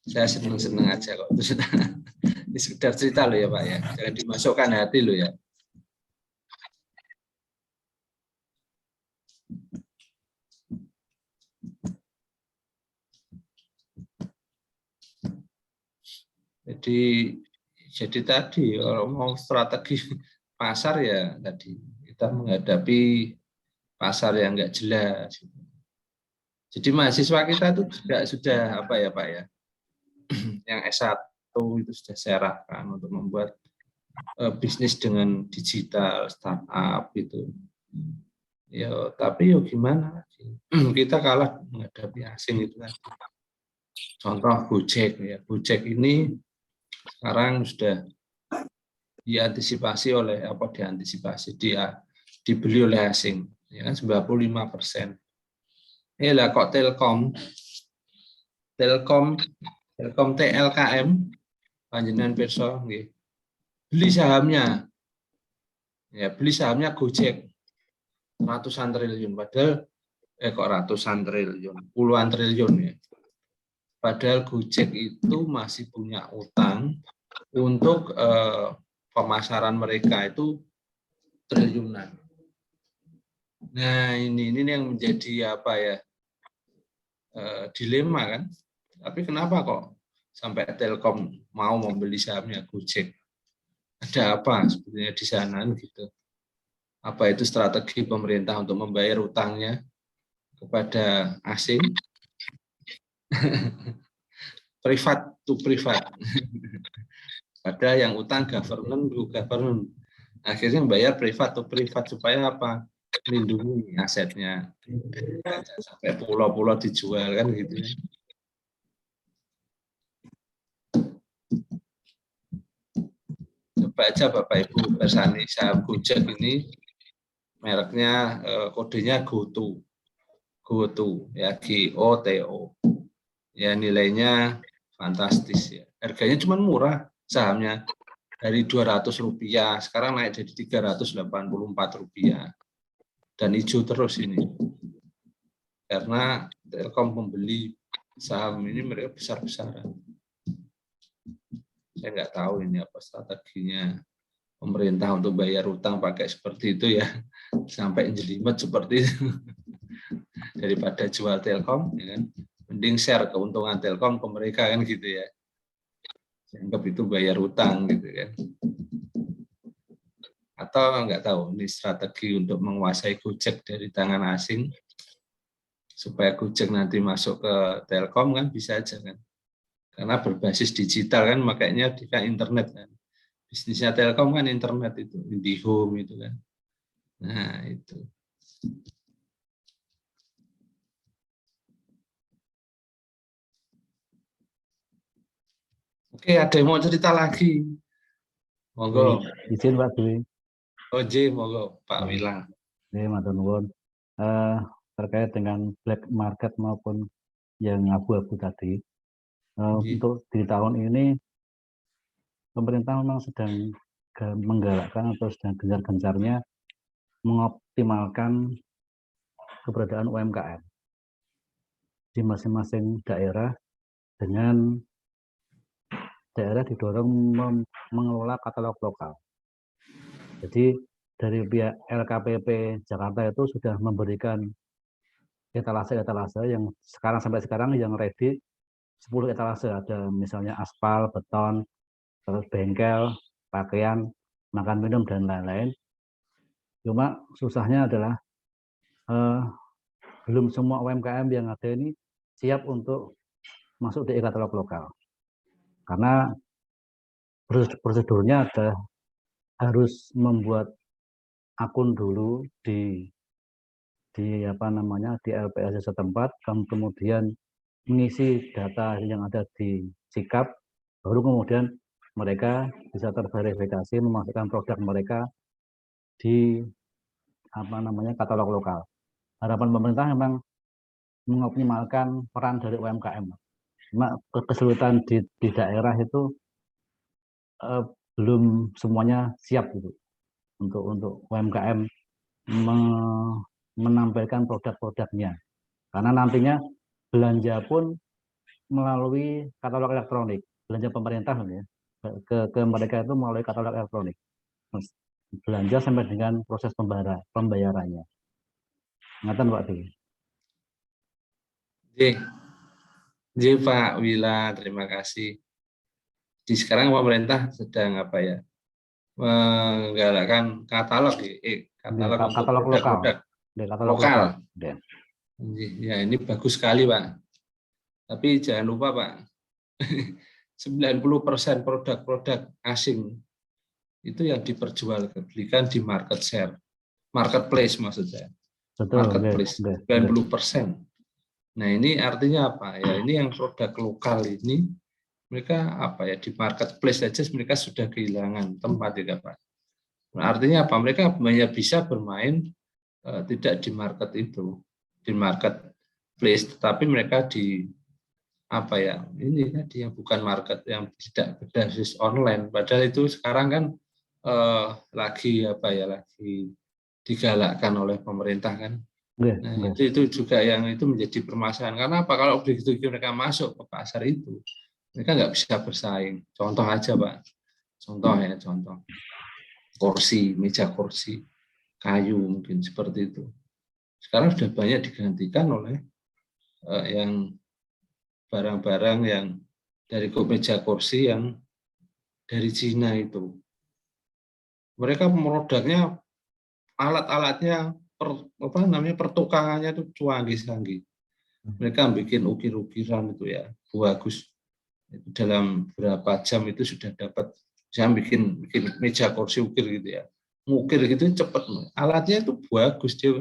Saya seneng-seneng aja kok. Ini sekedar cerita loh ya Pak ya. Jangan dimasukkan hati loh ya. Jadi tadi kalau mau strategi pasar ya tadi kita menghadapi pasar yang nggak jelas. Jadi mahasiswa kita itu juga sudah apa ya Pak ya, yang S1 itu sudah saya arahkan untuk membuat bisnis dengan digital startup gitu. Ya tapi yuk gimana lagi? Kita kalah menghadapi asing itu kan. Contoh Gojek ya, Gojek ini sekarang sudah dibeli oleh asing ya kan 95%. Lah kok Telkom TLKM panjenengan pirsa nggih. Beli sahamnya Gojek ratusan triliun, padahal kok ratusan triliun, puluhan triliun ya. Padahal Gojek itu masih punya utang untuk pemasaran mereka itu triliunan. Nah ini yang menjadi apa ya, dilema kan. Tapi kenapa kok sampai Telkom mau membeli sahamnya Gojek? Ada apa sebetulnya di sana gitu? Apa itu strategi pemerintah untuk membayar utangnya kepada asing? Privat to privat. Ada yang utang government to government. Akhirnya bayar privat to privat supaya apa? Melindungi asetnya. Sampai pulau-pulau dijual kan gitu. Coba aja Bapak Ibu persani saham Gojek ini mereknya kodenya GoTo ya, GOTO. Ya nilainya fantastis ya. Harganya cuma murah sahamnya, dari Rp200 sekarang naik jadi Rp384 dan hijau terus ini karena Telkom membeli saham ini mereka besar-besaran. Saya nggak tahu ini apa strateginya pemerintah untuk bayar utang pakai seperti itu ya, sampai jelimet seperti itu. Daripada jual Telkom ya kan, mending share keuntungan Telkom ke mereka kan gitu ya. Anggap itu bayar utang gitu kan. Atau nggak tahu ini strategi untuk menguasai Gojek dari tangan asing supaya Gojek nanti masuk ke Telkom kan bisa aja kan. Karena berbasis digital kan, makanya di internet kan. Bisnisnya Telkom kan internet itu, IndiHome itu kan. Nah, itu. Oke, ada yang mau cerita lagi? Monggo. Izin Pak Dwi. Oje, monggo Pak Wilang. Matur nuwun. Terkait dengan black market maupun yang abu-abu tadi, untuk di tahun ini pemerintah memang sedang menggalakkan atau sedang gencar-gencarnya mengoptimalkan keberadaan UMKM di masing-masing daerah, dengan daerah didorong mengelola katalog lokal. Jadi dari pihak LKPP Jakarta itu sudah memberikan etalase-etalase yang sampai sekarang yang ready 10 etalase, ada misalnya aspal, beton, terus bengkel, pakaian, makan minum dan lain-lain. Cuma susahnya adalah belum semua UMKM yang ada ini siap untuk masuk di e-katalog lokal. Karena prosedurnya adalah harus membuat akun dulu di di LPS setempat, kemudian mengisi data yang ada di Sikap, baru kemudian mereka bisa terverifikasi memasukkan produk mereka di katalog lokal. Harapan pemerintah memang mengoptimalkan peran dari UMKM. Cuma kesulitan di daerah itu belum semuanya siap gitu untuk UMKM menampilkan produk-produknya, karena nantinya belanja pun melalui katalog elektronik, belanja pemerintah ya, ke mereka itu melalui katalog elektronik, belanja sampai dengan proses pembayarannya. Ngatan Pak Di. Jadi Pak Wila, terima kasih. Di sekarang pemerintah sedang menggalakkan katalog untuk katalog lokal. Katalog lokal. Ya, ini bagus sekali, Pak. Tapi jangan lupa, Pak, 90% produk-produk asing itu yang diperjualbelikan di marketplace maksud saya. Marketplace 90%. Nah, ini artinya apa? Ya, ini yang produk lokal ini mereka di marketplace saja mereka sudah kehilangan tempat ya, Pak. Nah, artinya apa? Mereka hanya bisa bermain tidak di market itu, di marketplace, tetapi mereka di ini tadi yang bukan market, yang tidak berbasis online. Padahal itu sekarang kan lagi digalakkan oleh pemerintah kan. Nah, itu juga yang itu menjadi permasalahan. Karena apa? Kalau begitu mereka masuk ke pasar itu, mereka nggak bisa bersaing. Contoh aja, Pak. Contoh. Meja kursi, kayu mungkin seperti itu. Sekarang sudah banyak digantikan oleh yang barang-barang yang dari meja kursi yang dari Cina itu. Mereka produknya, alat-alatnya, pertukangannya itu canggih. Mereka bikin ukir-ukiran itu ya, bagus. Dalam berapa jam itu sudah dapat, saya bikin meja kursi ukir gitu ya. Ngukir gitu cepat. Alatnya itu bagus, dia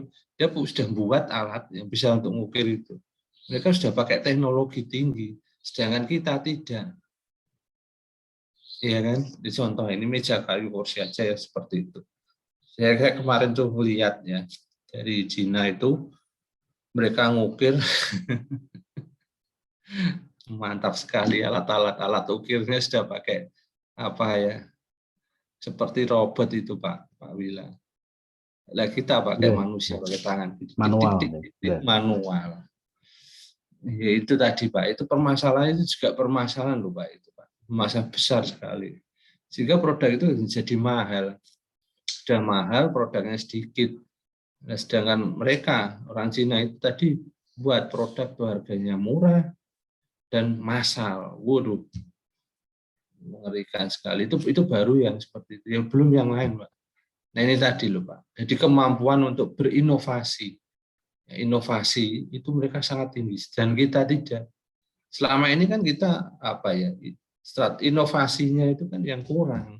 sudah buat alat yang bisa untuk ngukir itu. Mereka sudah pakai teknologi tinggi, sedangkan kita tidak. Iya kan? Di contoh ini meja kayu kursi aja ya seperti itu. Saya kemarin tuh melihat ya, dari Cina itu mereka ngukir mantap sekali, alat ukirnya sudah pakai seperti robot itu Pak Wila. Lah kita pakai manusia, pakai tangan, manual. Ya, itu tadi Pak, itu permasalahan itu juga permasalahan loh Pak, itu Pak, masalah besar sekali. Sehingga produk itu jadi mahal, sudah mahal, produknya sedikit. Nah, sedangkan mereka orang Cina itu tadi buat produk tuh harganya murah dan massal. Waduh, mengerikan sekali. Itu baru yang seperti itu. Yang belum yang lain, Pak. Nah, ini tadi loh, Pak. Jadi kemampuan untuk berinovasi. Ya, inovasi itu mereka sangat tinggi dan kita tidak. Selama ini kan kita inovasinya itu kan yang kurang.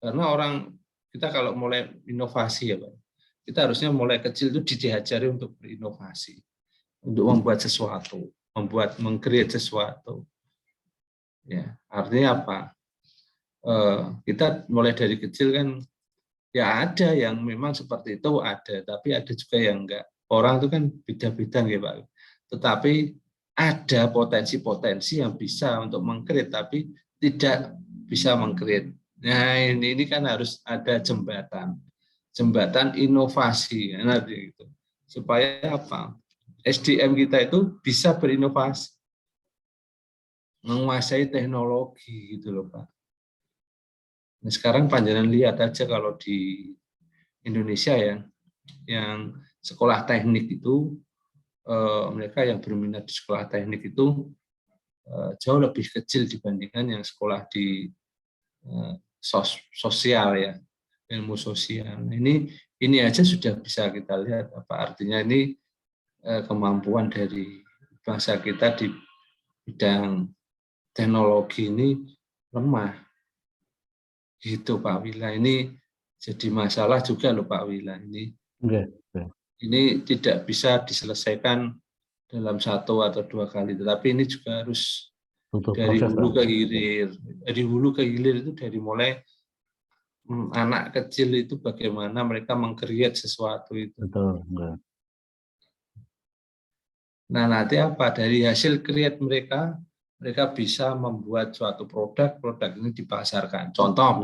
Karena kita kalau mulai inovasi ya, Pak. Kita harusnya mulai kecil itu diajari untuk berinovasi. Untuk membuat sesuatu, meng-create sesuatu. Ya, artinya apa? Kita mulai dari kecil kan, ya ada yang memang seperti itu ada, tapi ada juga yang enggak. Orang itu kan beda-beda ya Pak. Tetapi ada potensi-potensi yang bisa untuk meng-create, tapi tidak bisa meng-create. Nah ini kan harus ada jembatan inovasi, gitu. Supaya apa? SDM kita itu bisa berinovasi, menguasai teknologi gitu loh Pak. Nah, sekarang panjenengan lihat aja kalau di Indonesia ya, yang sekolah teknik itu, mereka yang berminat di sekolah teknik itu jauh lebih kecil dibandingkan yang sekolah di sosial ya, ilmu sosial. Nah, ini aja sudah bisa kita lihat apa artinya ini kemampuan dari bangsa kita di bidang teknologi ini lemah. Gitu Pak Wila, ini jadi masalah juga loh Pak Wila. Ini tidak bisa diselesaikan dalam 1 atau 2 kali, tetapi ini juga harus dari hulu ke hilir. Dari hulu ke hilir itu dari mulai anak kecil itu bagaimana mereka meng-create sesuatu itu. Betul. Nah, nanti apa? Dari hasil create mereka bisa membuat suatu produk ini dipasarkan. Contoh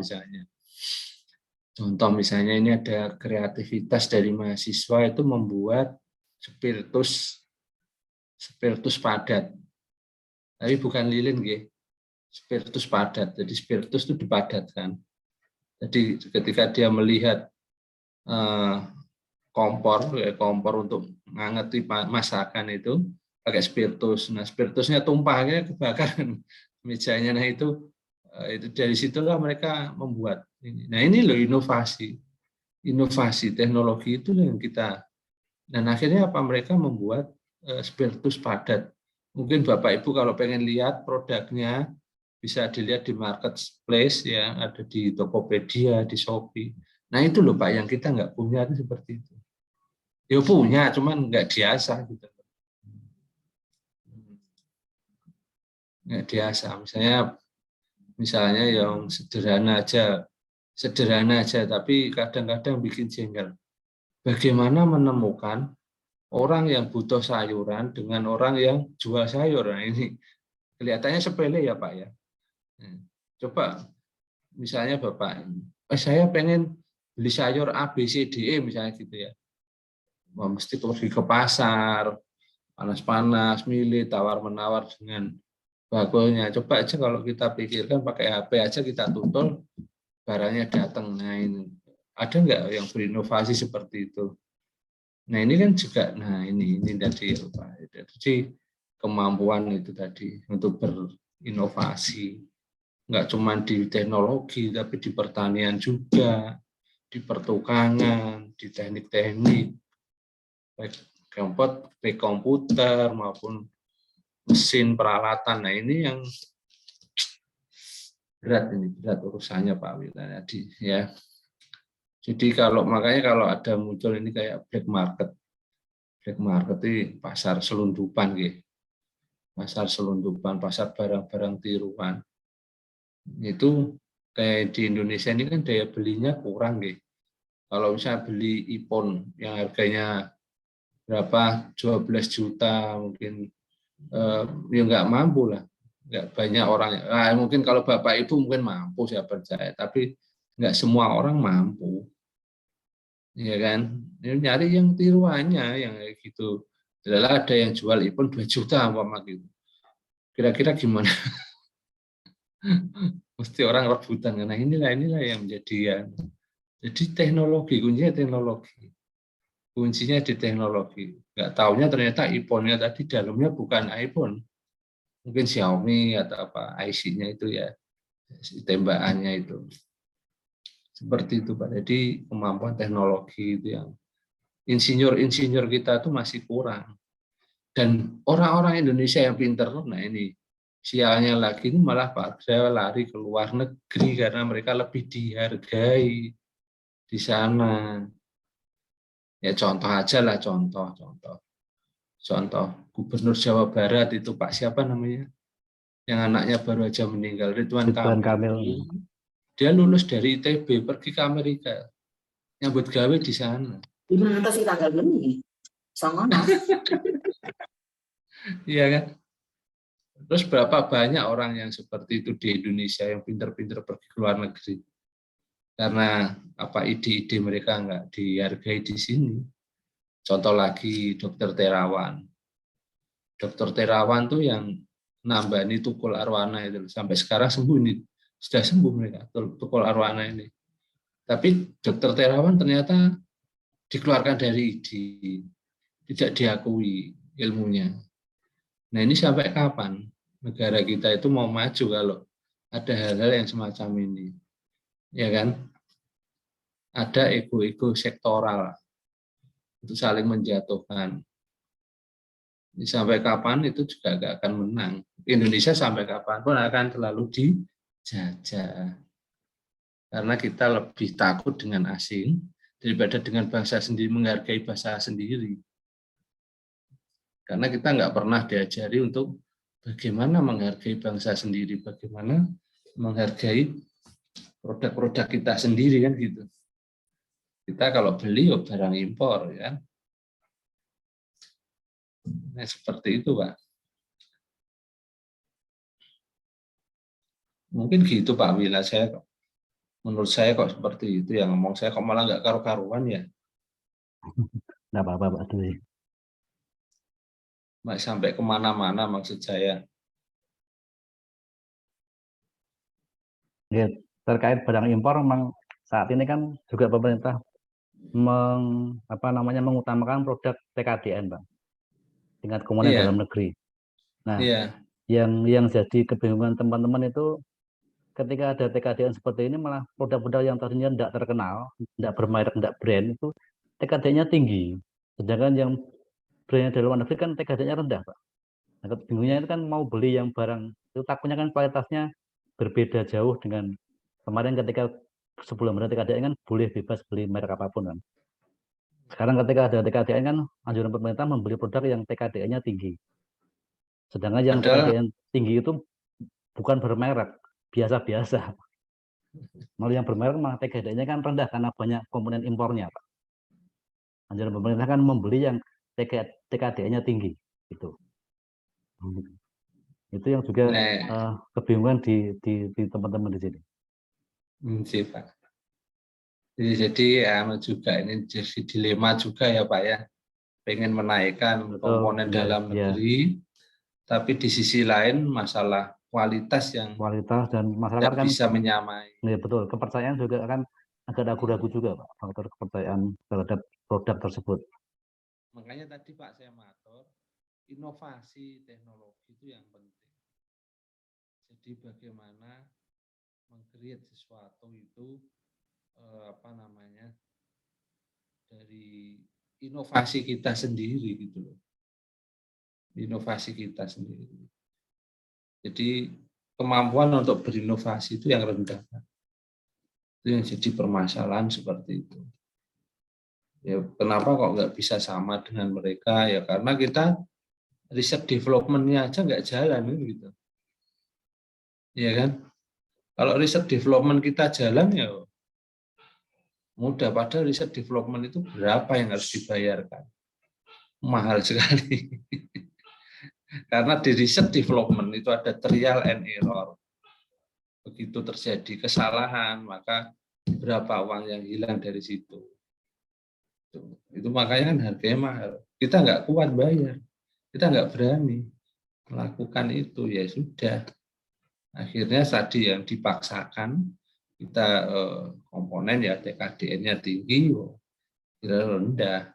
misalnya ini ada kreativitas dari mahasiswa itu membuat spiritus padat. Tapi bukan lilin, spiritus padat. Jadi spiritus itu dipadatkan. Jadi ketika dia melihat kompor untuk mengangeti masakan itu pakai spiritus. Nah, spiritusnya tumpahnya kebakaran mejanya. Nah, itu dari situlah mereka membuat ini. Nah, ini loh inovasi teknologi itu yang kita. Dan akhirnya apa, mereka membuat spiritus padat. Mungkin Bapak Ibu kalau pengen lihat produknya bisa dilihat di marketplace ya, ada di Tokopedia, di Shopee. Nah, itu loh Pak yang kita nggak punya itu seperti itu. Ya punya, cuman nggak diasah gitu. Nggak diasah. Misalnya yang sederhana aja, tapi kadang-kadang bikin jengkel. Bagaimana menemukan orang yang butuh sayuran dengan orang yang jual sayur? Nah, ini kelihatannya sepele ya Pak ya. Coba misalnya Bapak, saya pengen beli sayur A, B, C, D, E misalnya gitu ya. Mesti pergi ke pasar, panas-panas, milih, tawar-menawar dengan bakulnya. Coba aja kalau kita pikirkan pakai HP aja kita tutul, barangnya datang. Nah, ini ada nggak yang berinovasi seperti itu? Nah, ini kan juga, nah ini tadi Pak. Jadi kemampuan itu tadi untuk berinovasi, nggak cuma di teknologi, tapi di pertanian juga, di pertukangan, di teknik-teknik, baik komputer maupun mesin peralatan. Nah, ini yang berat urusannya Pak Wila tadi ya. Jadi makanya kalau ada muncul ini kayak black market itu pasar selundupan pasar barang-barang tiruan. Itu kayak di Indonesia ini kan daya belinya kurang Kalau misalnya beli iPhone yang harganya berapa 12 juta mungkin ya nggak mampu lah, nggak banyak orang. Mungkin kalau Bapak Ibu mungkin mampu, saya percaya, tapi nggak semua orang mampu, ya kan? Nyari yang tiruannya yang kayak gitu. Adalah ada yang jual iPhone 2 juta umpama gitu. Kira-kira gimana? Mesti orang rebutan. Nah, inilah yang menjadi ya. Jadi kuncinya di teknologi. Nggak taunya ternyata iPhone-nya tadi dalamnya bukan iPhone, mungkin Xiaomi atau apa, IC-nya itu ya, tembakannya itu. Seperti itu Pak. Jadi kemampuan teknologi itu yang insinyur kita itu masih kurang. Dan orang-orang Indonesia yang pintar, nah ini sialnya lagi ini malah pada lari ke luar negeri karena mereka lebih dihargai di sana. Ya contoh aja lah, contoh Gubernur Jawa Barat itu Pak siapa namanya, yang anaknya baru aja meninggal, Ridwan Kamil. Dia lulus dari ITB, pergi ke Amerika, nyambut gawe di sana. Di mana sih tanggal ini? Sama. Iya kan? Terus berapa banyak orang yang seperti itu di Indonesia yang pintar-pintar pergi ke luar negeri karena apa, ide-ide mereka nggak dihargai di sini. Contoh lagi Dokter Terawan tuh yang nambani Tukul Arwana itu sampai sekarang sembuh ini sudah sembuh mereka tukul arwana ini. Tapi dokter Terawan ternyata dikeluarkan dari ID, tidak diakui ilmunya. Nah ini sampai kapan negara kita itu mau maju kalau ada hal-hal yang semacam ini, ya kan? Ada ego-ego sektoral untuk saling menjatuhkan. Ini sampai kapan itu juga nggak akan menang. Indonesia sampai kapan pun akan selalu dijajah. Karena kita lebih takut dengan asing daripada dengan bangsa sendiri, menghargai bahasa sendiri. Karena kita nggak pernah diajari untuk bagaimana menghargai bangsa sendiri, bagaimana menghargai produk-produk kita sendiri kan gitu. Kita kalau beli barang impor ya. Nah, seperti itu, Pak. Mungkin gitu Pak Wila, menurut saya kok seperti itu yang ngomong, saya kok malah nggak karu-karuan ya. Nggak apa-apa Pak Dwi. Sampai kemana-mana maksud saya. Ya, terkait barang impor memang saat ini kan juga pemerintah mengutamakan produk TKDN, Pak, tingkat komponen Iya. dalam negeri. Nah, Iya. yang jadi kebingungan teman-teman itu ketika ada TKDN seperti ini malah produk-produk yang tadinya tidak terkenal, tidak bermerek, tidak brand itu TKDN-nya tinggi. Sedangkan yang brandnya dari luar negeri kan TKDN-nya rendah, Pak. Nah, kebingungannya itu kan mau beli yang barang itu takutnya kan kualitasnya berbeda jauh dengan kemarin ketika sebelum ada TKDN kan boleh bebas beli merek apapun kan. Sekarang ketika ada TKDN kan anjuran pemerintah membeli produk yang TKDN-nya tinggi. Sedangkan yang TKDN tinggi itu bukan bermerek, biasa-biasa. Malah yang bermerek malah TKDN-nya kan rendah karena banyak komponen impornya, Pak. Anjuran pemerintah kan membeli yang TKDN-nya tinggi gitu. Itu yang juga kebingungan di teman-teman di sini. Sih, Pak. Jadi juga ini jadi dilema juga ya Pak ya. Pengen menaikkan komponen dalam negeri, tapi di sisi lain masalah kualitas dan masyarakat kan bisa menyamai. Ya, betul. Kepercayaan juga kan agak ragu-ragu juga Pak, faktor kepercayaan terhadap produk tersebut. Makanya tadi Pak saya matur, inovasi teknologi itu yang penting. Jadi bagaimana meng-create sesuatu itu dari inovasi kita sendiri gitu loh. Inovasi kita sendiri. Jadi kemampuan untuk berinovasi itu yang rendah. Itu yang jadi permasalahan seperti itu. Ya, kenapa kok nggak bisa sama dengan mereka? Ya karena kita riset development-nya aja nggak jalan gitu. Ya kan? Kalau riset development kita jalan ya mudah, padahal riset development itu berapa yang harus dibayarkan? Mahal sekali. Karena di riset development itu ada trial and error. Begitu terjadi kesalahan, maka berapa uang yang hilang dari situ. Itu makanya kan harganya mahal. Kita nggak kuat bayar. Kita nggak berani melakukan itu, ya sudah. Akhirnya tadi yang dipaksakan, kita komponen ya TKDN-nya tinggi, kira rendah.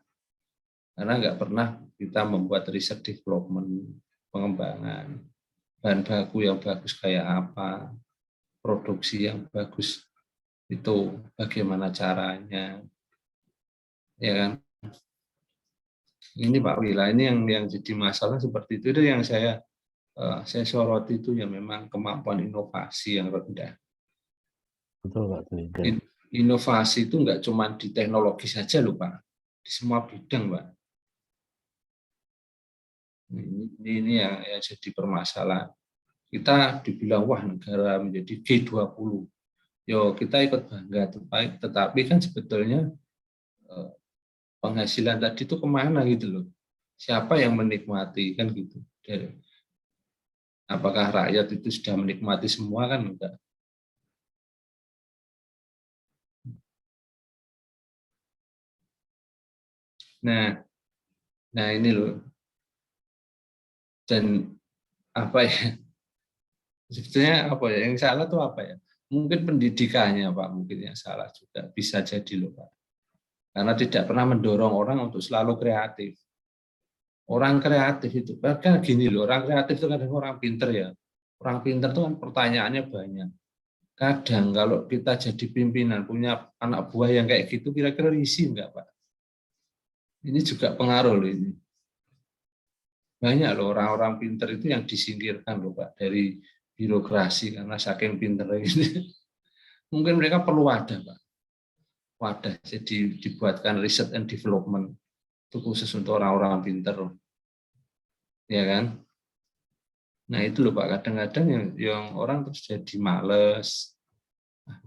Karena nggak pernah kita membuat riset development, pengembangan, bahan baku yang bagus kayak apa, produksi yang bagus itu bagaimana caranya, ya kan? Ini Pak Wila, ini yang jadi masalah seperti itu yang saya soroti itu ya memang kemampuan inovasi yang rendah. Betul Pak. Inovasi itu nggak cuma di teknologi saja loh Pak, di semua bidang Pak. Ini yang jadi permasalahan. Kita dibilang wah negara menjadi G20. Yo kita ikut bangga, tetapi kan sebetulnya penghasilan tadi itu kemana gitu loh. Siapa yang menikmati kan gitu. Apakah rakyat itu sudah menikmati semua kan enggak. Nah ini loh. Dan apa ya? Sebetulnya apa ya? Yang salah tuh apa ya? Mungkin pendidikannya Pak, mungkin yang salah juga, bisa jadi loh Pak. Karena tidak pernah mendorong orang untuk selalu kreatif. Orang kreatif itu, kan gini loh, orang kreatif itu kadang orang pinter ya. Orang pinter itu kan pertanyaannya banyak. Kadang kalau kita jadi pimpinan, punya anak buah yang kayak gitu, kira-kira risih enggak Pak? Ini juga pengaruh loh ini. Banyak loh orang-orang pinter itu yang disingkirkan loh Pak, dari birokrasi karena saking pinternya ini. Mungkin mereka perlu wadah Pak. Wadah, jadi dibuatkan research and development. Itu khusus untuk orang-orang pinter. Ya kan? Nah itu loh Pak, kadang-kadang yang orang terus jadi males.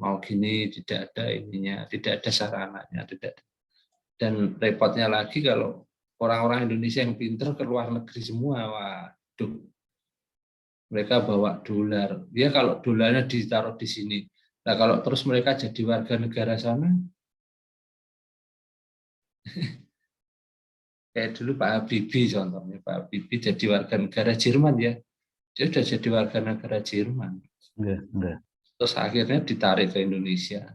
Mau gini, tidak ada ininya, tidak ada sarananya. Dan repotnya lagi kalau orang-orang Indonesia yang pinter ke luar negeri semua, waduh. Mereka bawa dolar. Ya kalau dolarnya ditaruh di sini. Nah kalau terus mereka jadi warga negara sana, kayak dulu Pak Habibie contohnya. Pak Habibie jadi warga negara Jerman ya. Dia sudah jadi warga negara Jerman. Enggak. Terus akhirnya ditarik ke Indonesia.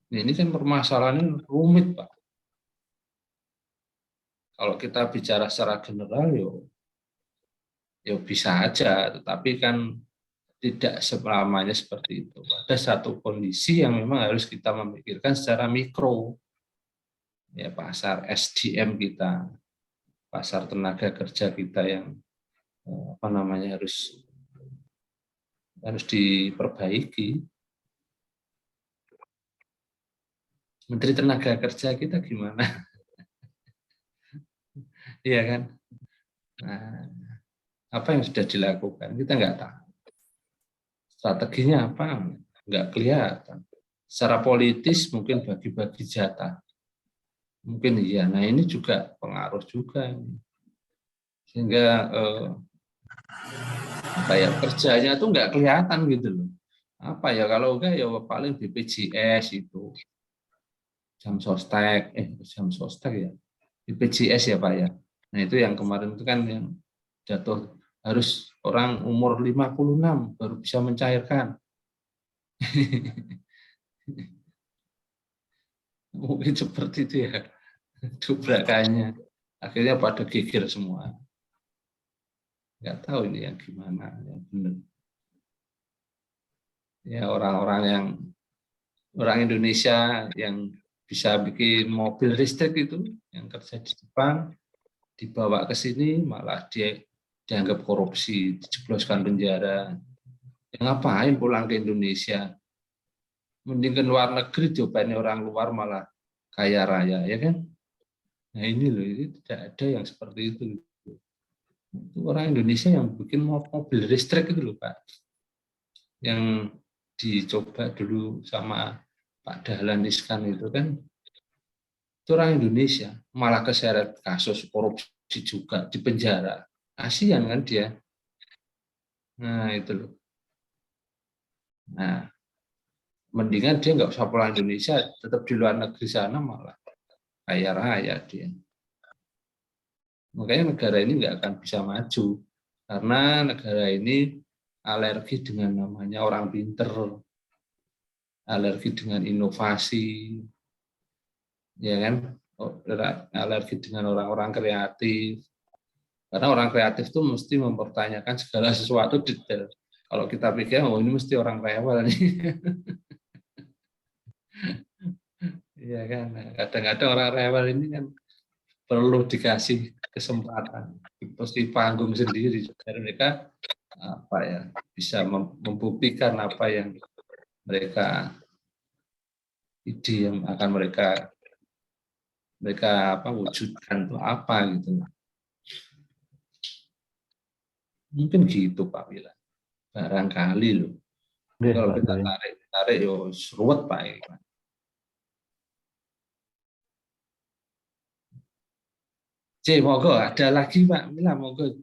Nah, ini kan permasalahannya rumit Pak. Kalau kita bicara secara general, ya bisa aja, tetapi kan tidak selamanya seperti itu. Ada satu kondisi yang memang harus kita memikirkan secara mikro. Ya, pasar SDM kita, pasar tenaga kerja kita yang harus diperbaiki. Menteri Tenaga Kerja kita gimana? Iya kan? Nah, apa yang sudah dilakukan? Kita nggak tahu. Strateginya apa? Nggak kelihatan. Secara politis mungkin bagi-bagi jatah. Mungkin iya. Nah ini juga pengaruh juga. Sehingga kayak kerjanya tuh nggak kelihatan gitu loh. Apa ya, kalau enggak ya paling BPJS itu. Jam sostek ya. BPJS ya Pak ya. Nah itu yang kemarin itu kan yang jatuh, harus orang umur 56 baru bisa mencairkan. Mungkin seperti itu ya, dobrakannya. Akhirnya pada geger semua. Nggak tahu ini yang gimana, yang benar. Ya orang Indonesia yang bisa bikin mobil listrik itu, yang kerja di Jepang, dibawa ke sini malah dia dianggap korupsi, dijebloskan penjara. Ya, ngapain pulang ke Indonesia? Mending ke luar negeri, cobain orang luar malah kaya raya, ya kan? Nah ini loh, ini tidak ada yang seperti itu. Itu orang Indonesia yang bikin mobil listrik itu loh Pak. Yang dicoba dulu sama Pak Dahlan Iskan itu kan, itu orang Indonesia, malah keseret kasus korupsi juga, di penjara. Kasihan kan dia. Nah itu loh. Nah, mendingan dia nggak usah pulang Indonesia, tetap di luar negeri sana malah kaya raya dia. Makanya negara ini nggak akan bisa maju, karena negara ini alergi dengan namanya orang pinter, alergi dengan inovasi, ya kan, alergi dengan orang-orang kreatif. Karena orang kreatif itu mesti mempertanyakan segala sesuatu detail. Kalau kita pikir, oh ini mesti orang rewel nih. Iya kan, kadang-kadang orang rewel ini kan perlu dikasih kesempatan, terus di panggung sendiri, dari mereka apa ya, bisa membuktikan apa yang mereka ide yang akan mereka wujudkan itu apa gitu. Mungkin gitu Pak Wila, barangkali loh. Kalau kita tarik yo seruat Pak. Monggo ada lagi Pak Wila, monggo.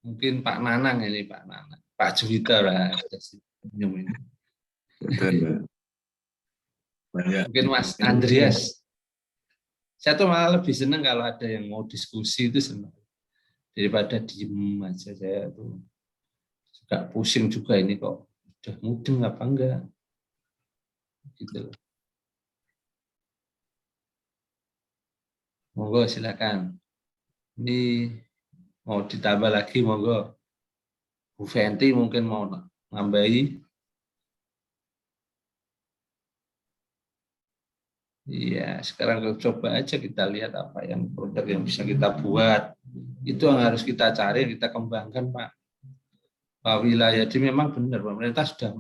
Mungkin Pak Nanang ini, Pak Nanang, Pak Juwita lah. Mungkin Mas Andreas. Saya tuh malah lebih senang kalau ada yang mau diskusi, itu senang. Daripada diem aja, saya tuh juga pusing juga ini kok. sudah mudeng apa enggak, gitu. Monggo silakan. Ini mau ditambah lagi, monggo. Bu Fenty mungkin mau nambahi. Iya, sekarang coba aja kita lihat apa yang produk yang bisa kita buat. Itu yang harus kita cari, kita kembangkan, Pak. Pak Wilayah, jadi memang benar, pemerintah sudah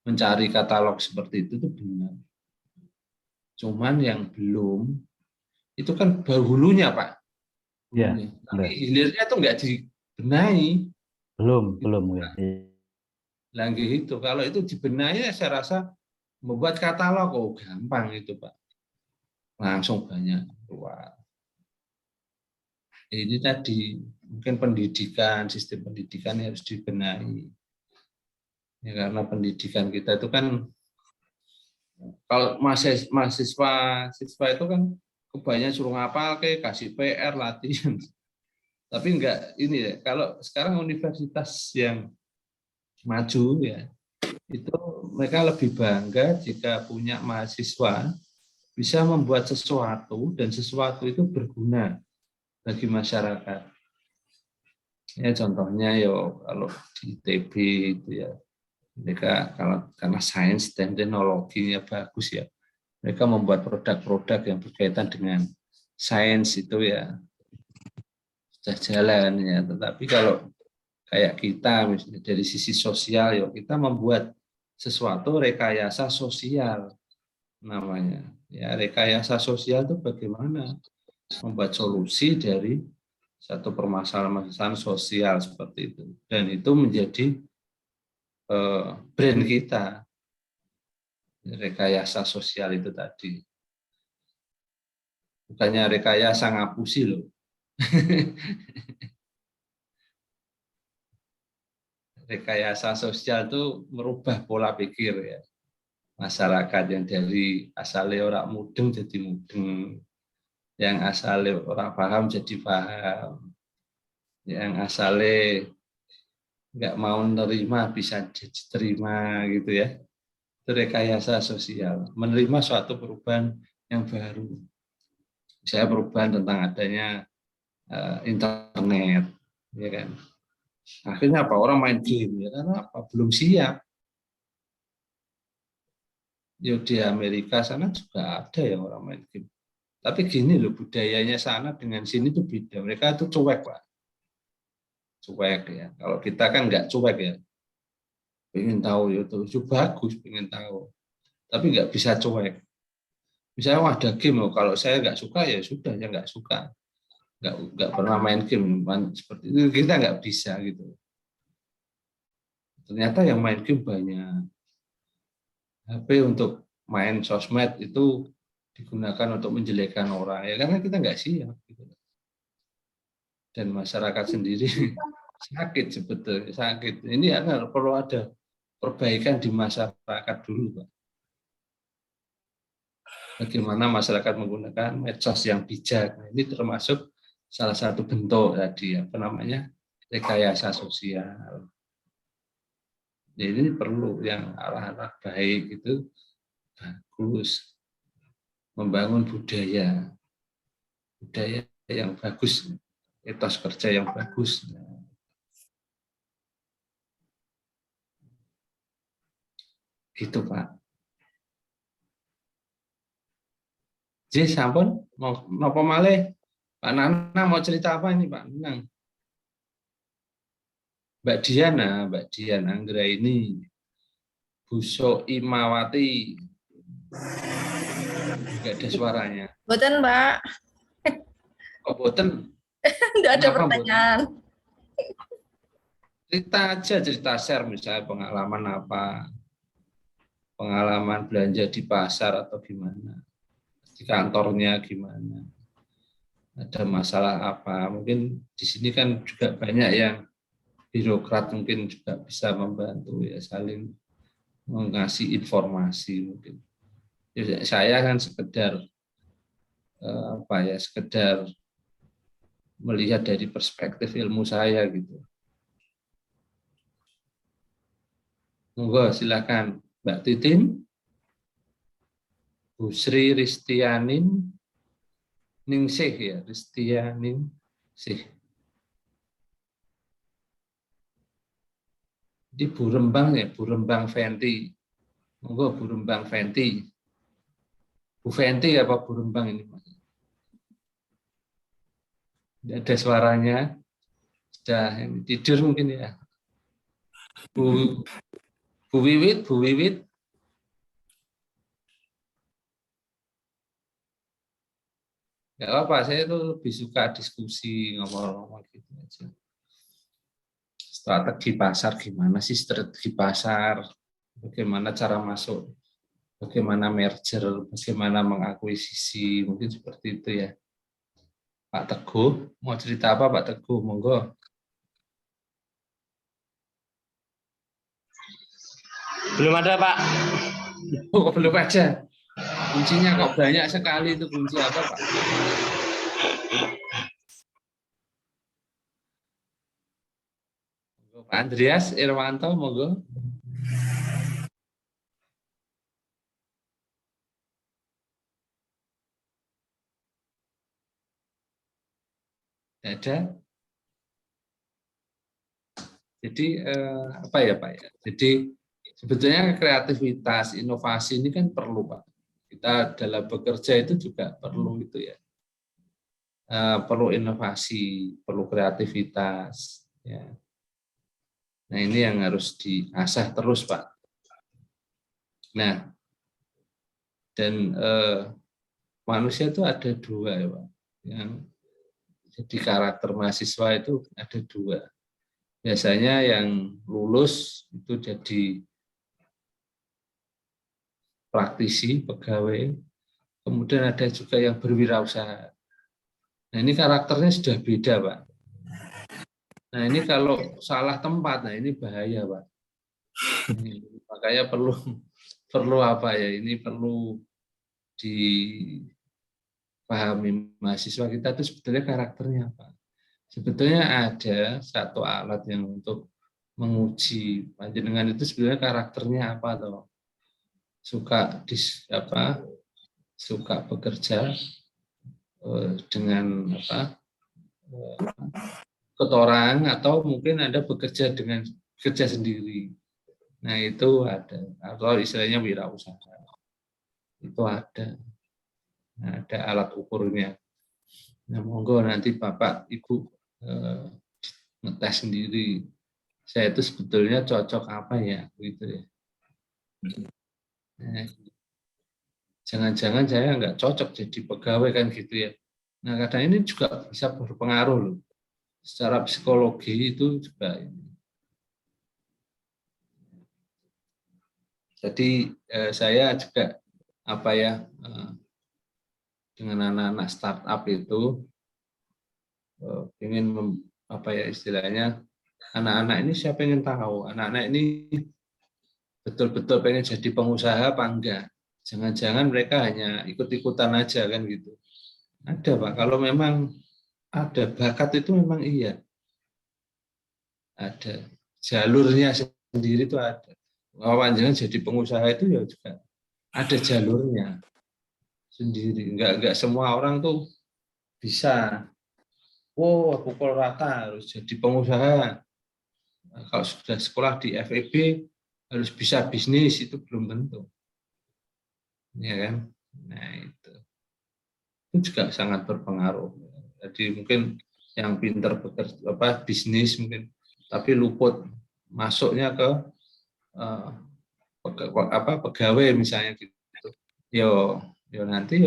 mencari katalog seperti itu benar. Cuman yang belum, itu kan baru hulunya, Pak. Ya, Tapi hilirnya tuh nggak dibenahi. belum ya. Lagi itu, kalau itu dibenahi, saya rasa membuat katalog, oh gampang itu, Pak. Langsung banyak keluar. Ini tadi mungkin pendidikan, sistem pendidikan harus dibenahi. Ya, karena pendidikan kita itu kan kalau siswa itu kan kebanyakan suruh ngapal kasih PR, latihan. Tapi enggak ini ya, kalau sekarang universitas yang maju ya, itu mereka lebih bangga jika punya mahasiswa bisa membuat sesuatu dan sesuatu itu berguna bagi masyarakat. Ya contohnya kalau di ITB itu ya, mereka karena sains dan teknologinya bagus ya, mereka membuat produk-produk yang berkaitan dengan sains itu ya sudah jalan ya. Tetapi kalau kayak kita misalnya dari sisi sosial ya, kita membuat sesuatu rekayasa sosial namanya. Ya, rekayasa sosial itu bagaimana membuat solusi dari satu permasalahan sosial seperti itu. Dan itu menjadi brand kita. Rekayasa sosial itu tadi. Bukannya rekayasa ngapusi loh. Rekayasa sosial itu merubah pola pikir ya. Masyarakat yang dari asalnya orang mudeng jadi mudeng, yang asalnya orang paham jadi paham, yang asalnya nggak mau nerima bisa jadi terima gitu ya. Itu rekayasa sosial, menerima suatu perubahan yang baru. Misalnya perubahan tentang adanya internet, ya kan. Akhirnya apa, orang main game ya karena apa, belum siap. Ya di Amerika sana juga ada yang orang main game. Tapi gini loh, budayanya sana dengan sini tuh beda. Mereka tuh cuek, Pak. Cuek ya. Kalau kita kan nggak cuek ya. Pengen tahu ya itu bagus, pengen tahu. Tapi nggak bisa cuek. Misalnya ada game, kalau saya nggak suka ya sudah, ya nggak suka. Nggak pernah main game seperti itu, kita nggak bisa gitu. Ternyata yang main game banyak. HP untuk main sosmed itu digunakan untuk menjelekkan orang ya karena kita nggak siap gitu. Dan masyarakat sendiri sakit sebetulnya, sakit. Ini perlu ada perbaikan di masyarakat dulu, Pak. Bagaimana masyarakat menggunakan medsos yang bijak. Ini termasuk salah satu bentuk tadi apa namanya, rekayasa sosial. Jadi ini perlu yang arah-arah baik itu bagus, membangun budaya yang bagus, etos kerja yang bagus. Gitu Pak. Jadi sampun mau nopo malih? Pak Nana mau cerita apa ini Pak Nanang? Mbak Dian Anggra ini, Buso Imawati, nggak ada suaranya. Boten, Mbak. Kok boten? Enggak ada Kenapa pertanyaan. Cerita aja, cerita share misalnya pengalaman apa, pengalaman belanja di pasar atau gimana, di kantornya gimana, ada masalah apa. Mungkin di sini kan juga banyak yang birokrat mungkin juga bisa membantu ya, saling mengasih informasi mungkin. Ya, saya kan sekedar sekedar melihat dari perspektif ilmu saya gitu. Monggo silakan Mbak Titin, Bu Sri Ristianin Ningsih ya, Ristianingsih. Di Bu Rembang ya, Bu Rembang Fenti. Monggo Bu Rembang Fenti. Bu Fenti apa Bu Rembang ini? Tidak ada suaranya. Sudah tidur mungkin ya. Bu Wiwit, Bu Wiwit. Nggak apa, saya itu lebih suka diskusi, ngomong-ngomong gitu aja. Strategi pasar, gimana sih strategi pasar, bagaimana cara masuk, bagaimana merger, bagaimana mengakuisisi, mungkin seperti itu ya. Pak Teguh, mau cerita apa Pak Teguh, monggo. Belum ada, Pak. Oh, belum aja. Kuncinya kok banyak sekali itu, kunci apa Pak? Pak Andreas Irwanto, monggo. Ada. Jadi apa ya Pak ya? Jadi sebetulnya kreativitas, inovasi ini kan perlu Pak. Kita dalam bekerja itu juga perlu itu ya. Perlu inovasi, perlu kreativitas. Ya. Nah ini yang harus diasah terus Pak. Nah dan manusia itu ada dua ya Pak. Yang jadi karakter mahasiswa itu ada dua. Biasanya yang lulus itu jadi praktisi, pegawai, kemudian ada juga yang berwirausaha. Nah ini karakternya sudah beda Pak. Nah ini kalau salah tempat, nah ini bahaya Pak. Makanya perlu apa ya? Ini perlu dipahami mahasiswa kita itu sebetulnya karakternya apa. Sebetulnya ada satu alat yang untuk menguji panjenengan itu sebenarnya karakternya apa toh. Suka bekerja dengan ketorang atau mungkin Anda bekerja dengan kerja sendiri. Nah, itu ada atau istilahnya wirausaha. Itu ada. Nah, ada alat ukurnya. Nah, monggo nanti Bapak Ibu ngetes sendiri. Saya itu sebetulnya cocok apa ya, gitu ya. Nah, jangan-jangan saya nggak cocok jadi pegawai kan gitu ya. Nah, kadang ini juga bisa berpengaruh loh. Secara psikologi itu juga. Jadi saya juga apa ya dengan anak-anak startup itu ingin apa ya istilahnya anak-anak ini saya pengen tahu anak-anak ini betul-betul pengen jadi pengusaha apa enggak. Jangan-jangan mereka hanya ikut-ikutan aja kan gitu. Ada Pak, kalau memang ada bakat itu memang iya. Ada jalurnya sendiri itu ada. Kalau jangan jadi pengusaha itu ya juga ada jalurnya sendiri. Enggak semua orang tuh bisa. Oh, pukul rata harus jadi pengusaha. Nah, kalau sudah sekolah di FEB harus bisa bisnis itu belum tentu. Ya kan? Nah, itu juga sangat berpengaruh. Jadi mungkin yang pintar bekerja bisnis mungkin tapi luput masuknya ke pegawai misalnya gitu. Yo nanti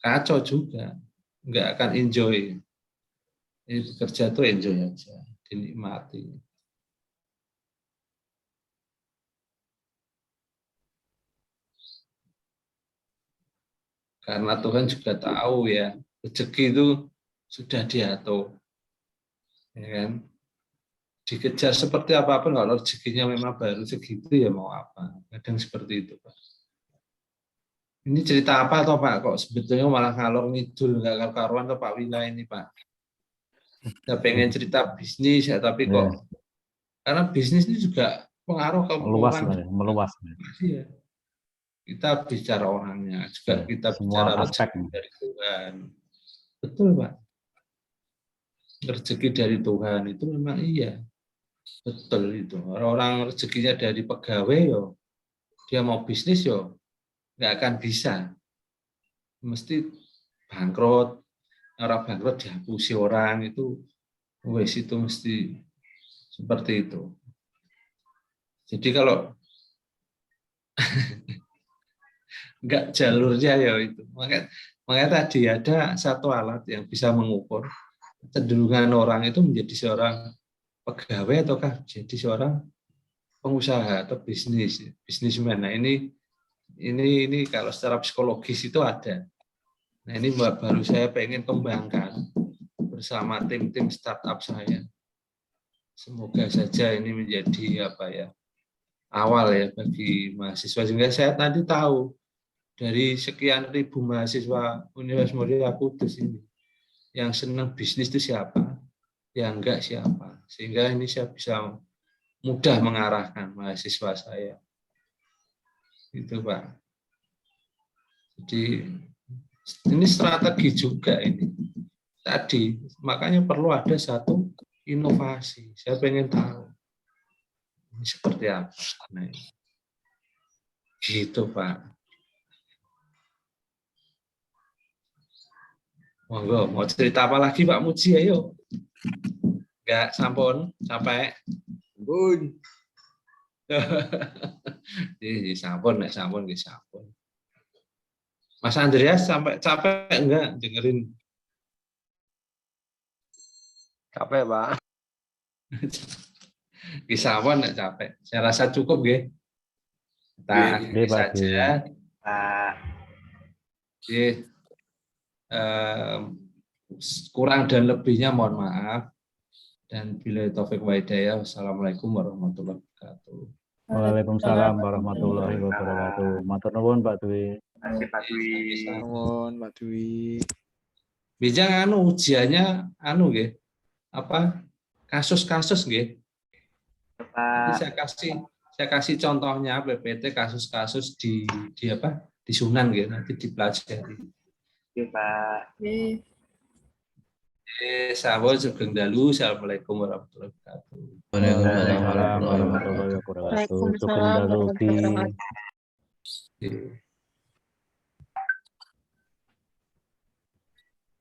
kacau juga. Nggak akan enjoy. Ini bekerja tuh enjoy aja, dinikmati. Karena Tuhan juga tahu ya, rezeki itu sudah diatur. Ya kan? Dikejar seperti apapun, kalau rezekinya memang baru segitu ya mau apa. Kadang seperti itu, Pak. Ini cerita apa toh Pak? Kok sebetulnya malah ngalor ngidul, nggak karuan toh Pak Wila ini Pak. Kita pengen cerita bisnis ya, tapi kok karena bisnis ini juga pengaruh ke Meluas orang lah ya, meluas. ya. Kita bicara orangnya, juga Ya, kita semua bicara aspek. rezeki dari Tuhan. Betul, Pak. Rezeki dari Tuhan itu memang iya. Betul itu. Orang rezekinya dari pegawai, yo, dia mau bisnis, yo, nggak akan bisa. Mesti bangkrut. Orang bangkrut dihapusi orang itu, wes itu mesti seperti itu. Jadi kalau nggak jalurnya ya itu. Makanya tadi ada satu alat yang bisa mengukur kecenderungan orang itu menjadi seorang pegawai ataukah jadi seorang pengusaha atau bisnismen. Nah ini kalau secara psikologis itu ada. Nah ini baru saya pengen kembangkan bersama tim-tim startup saya. Semoga saja ini menjadi apa ya awal ya bagi mahasiswa, sehingga saya nanti tahu dari sekian ribu mahasiswa Universitas Muria Kudus ini yang senang bisnis itu siapa, yang enggak siapa, sehingga ini saya bisa mudah mengarahkan mahasiswa saya. Itu Pak. Jadi ini strategi juga ini. Tadi makanya perlu ada satu inovasi. Saya pengen tahu ini seperti apa. Nah, gitu Pak. Monggo, mau cerita apa lagi Pak Muji, ayo. Enggak, sampun, sampai. Bun. Sampun, sampun, sampun. Mas Andreas sampai capek enggak dengerin? Capek, Pak. Sampun enggak capek. Saya rasa cukup, nggih. Kita akhiri saja. Pak. Kurang dan lebihnya mohon maaf. Dan bila taufik wa hidayah, wassalamualaikum warahmatullahi wabarakatuh. Waalaikumsalam warahmatullahi wabarakatuh. Matur nuwun Pak Dwi. Terima kasih, Pak Dwi. Nuwun, Pak Dwi. Bijang ujiannya nggih. Apa? Kasus-kasus nggih. Pak. Saya kasih contohnya PPT kasus-kasus di apa? Di Sunan nggih, nanti dipelajari. Oke, Pak. Sahabat Sugeng Dalu, assalamualaikum warahmatullahi wabarakatuh. Waalaikumsalam warahmatullahi wabarakatuh. Sugeng Dalu. Waalaikumsalam warahmatullahi wabarakatuh.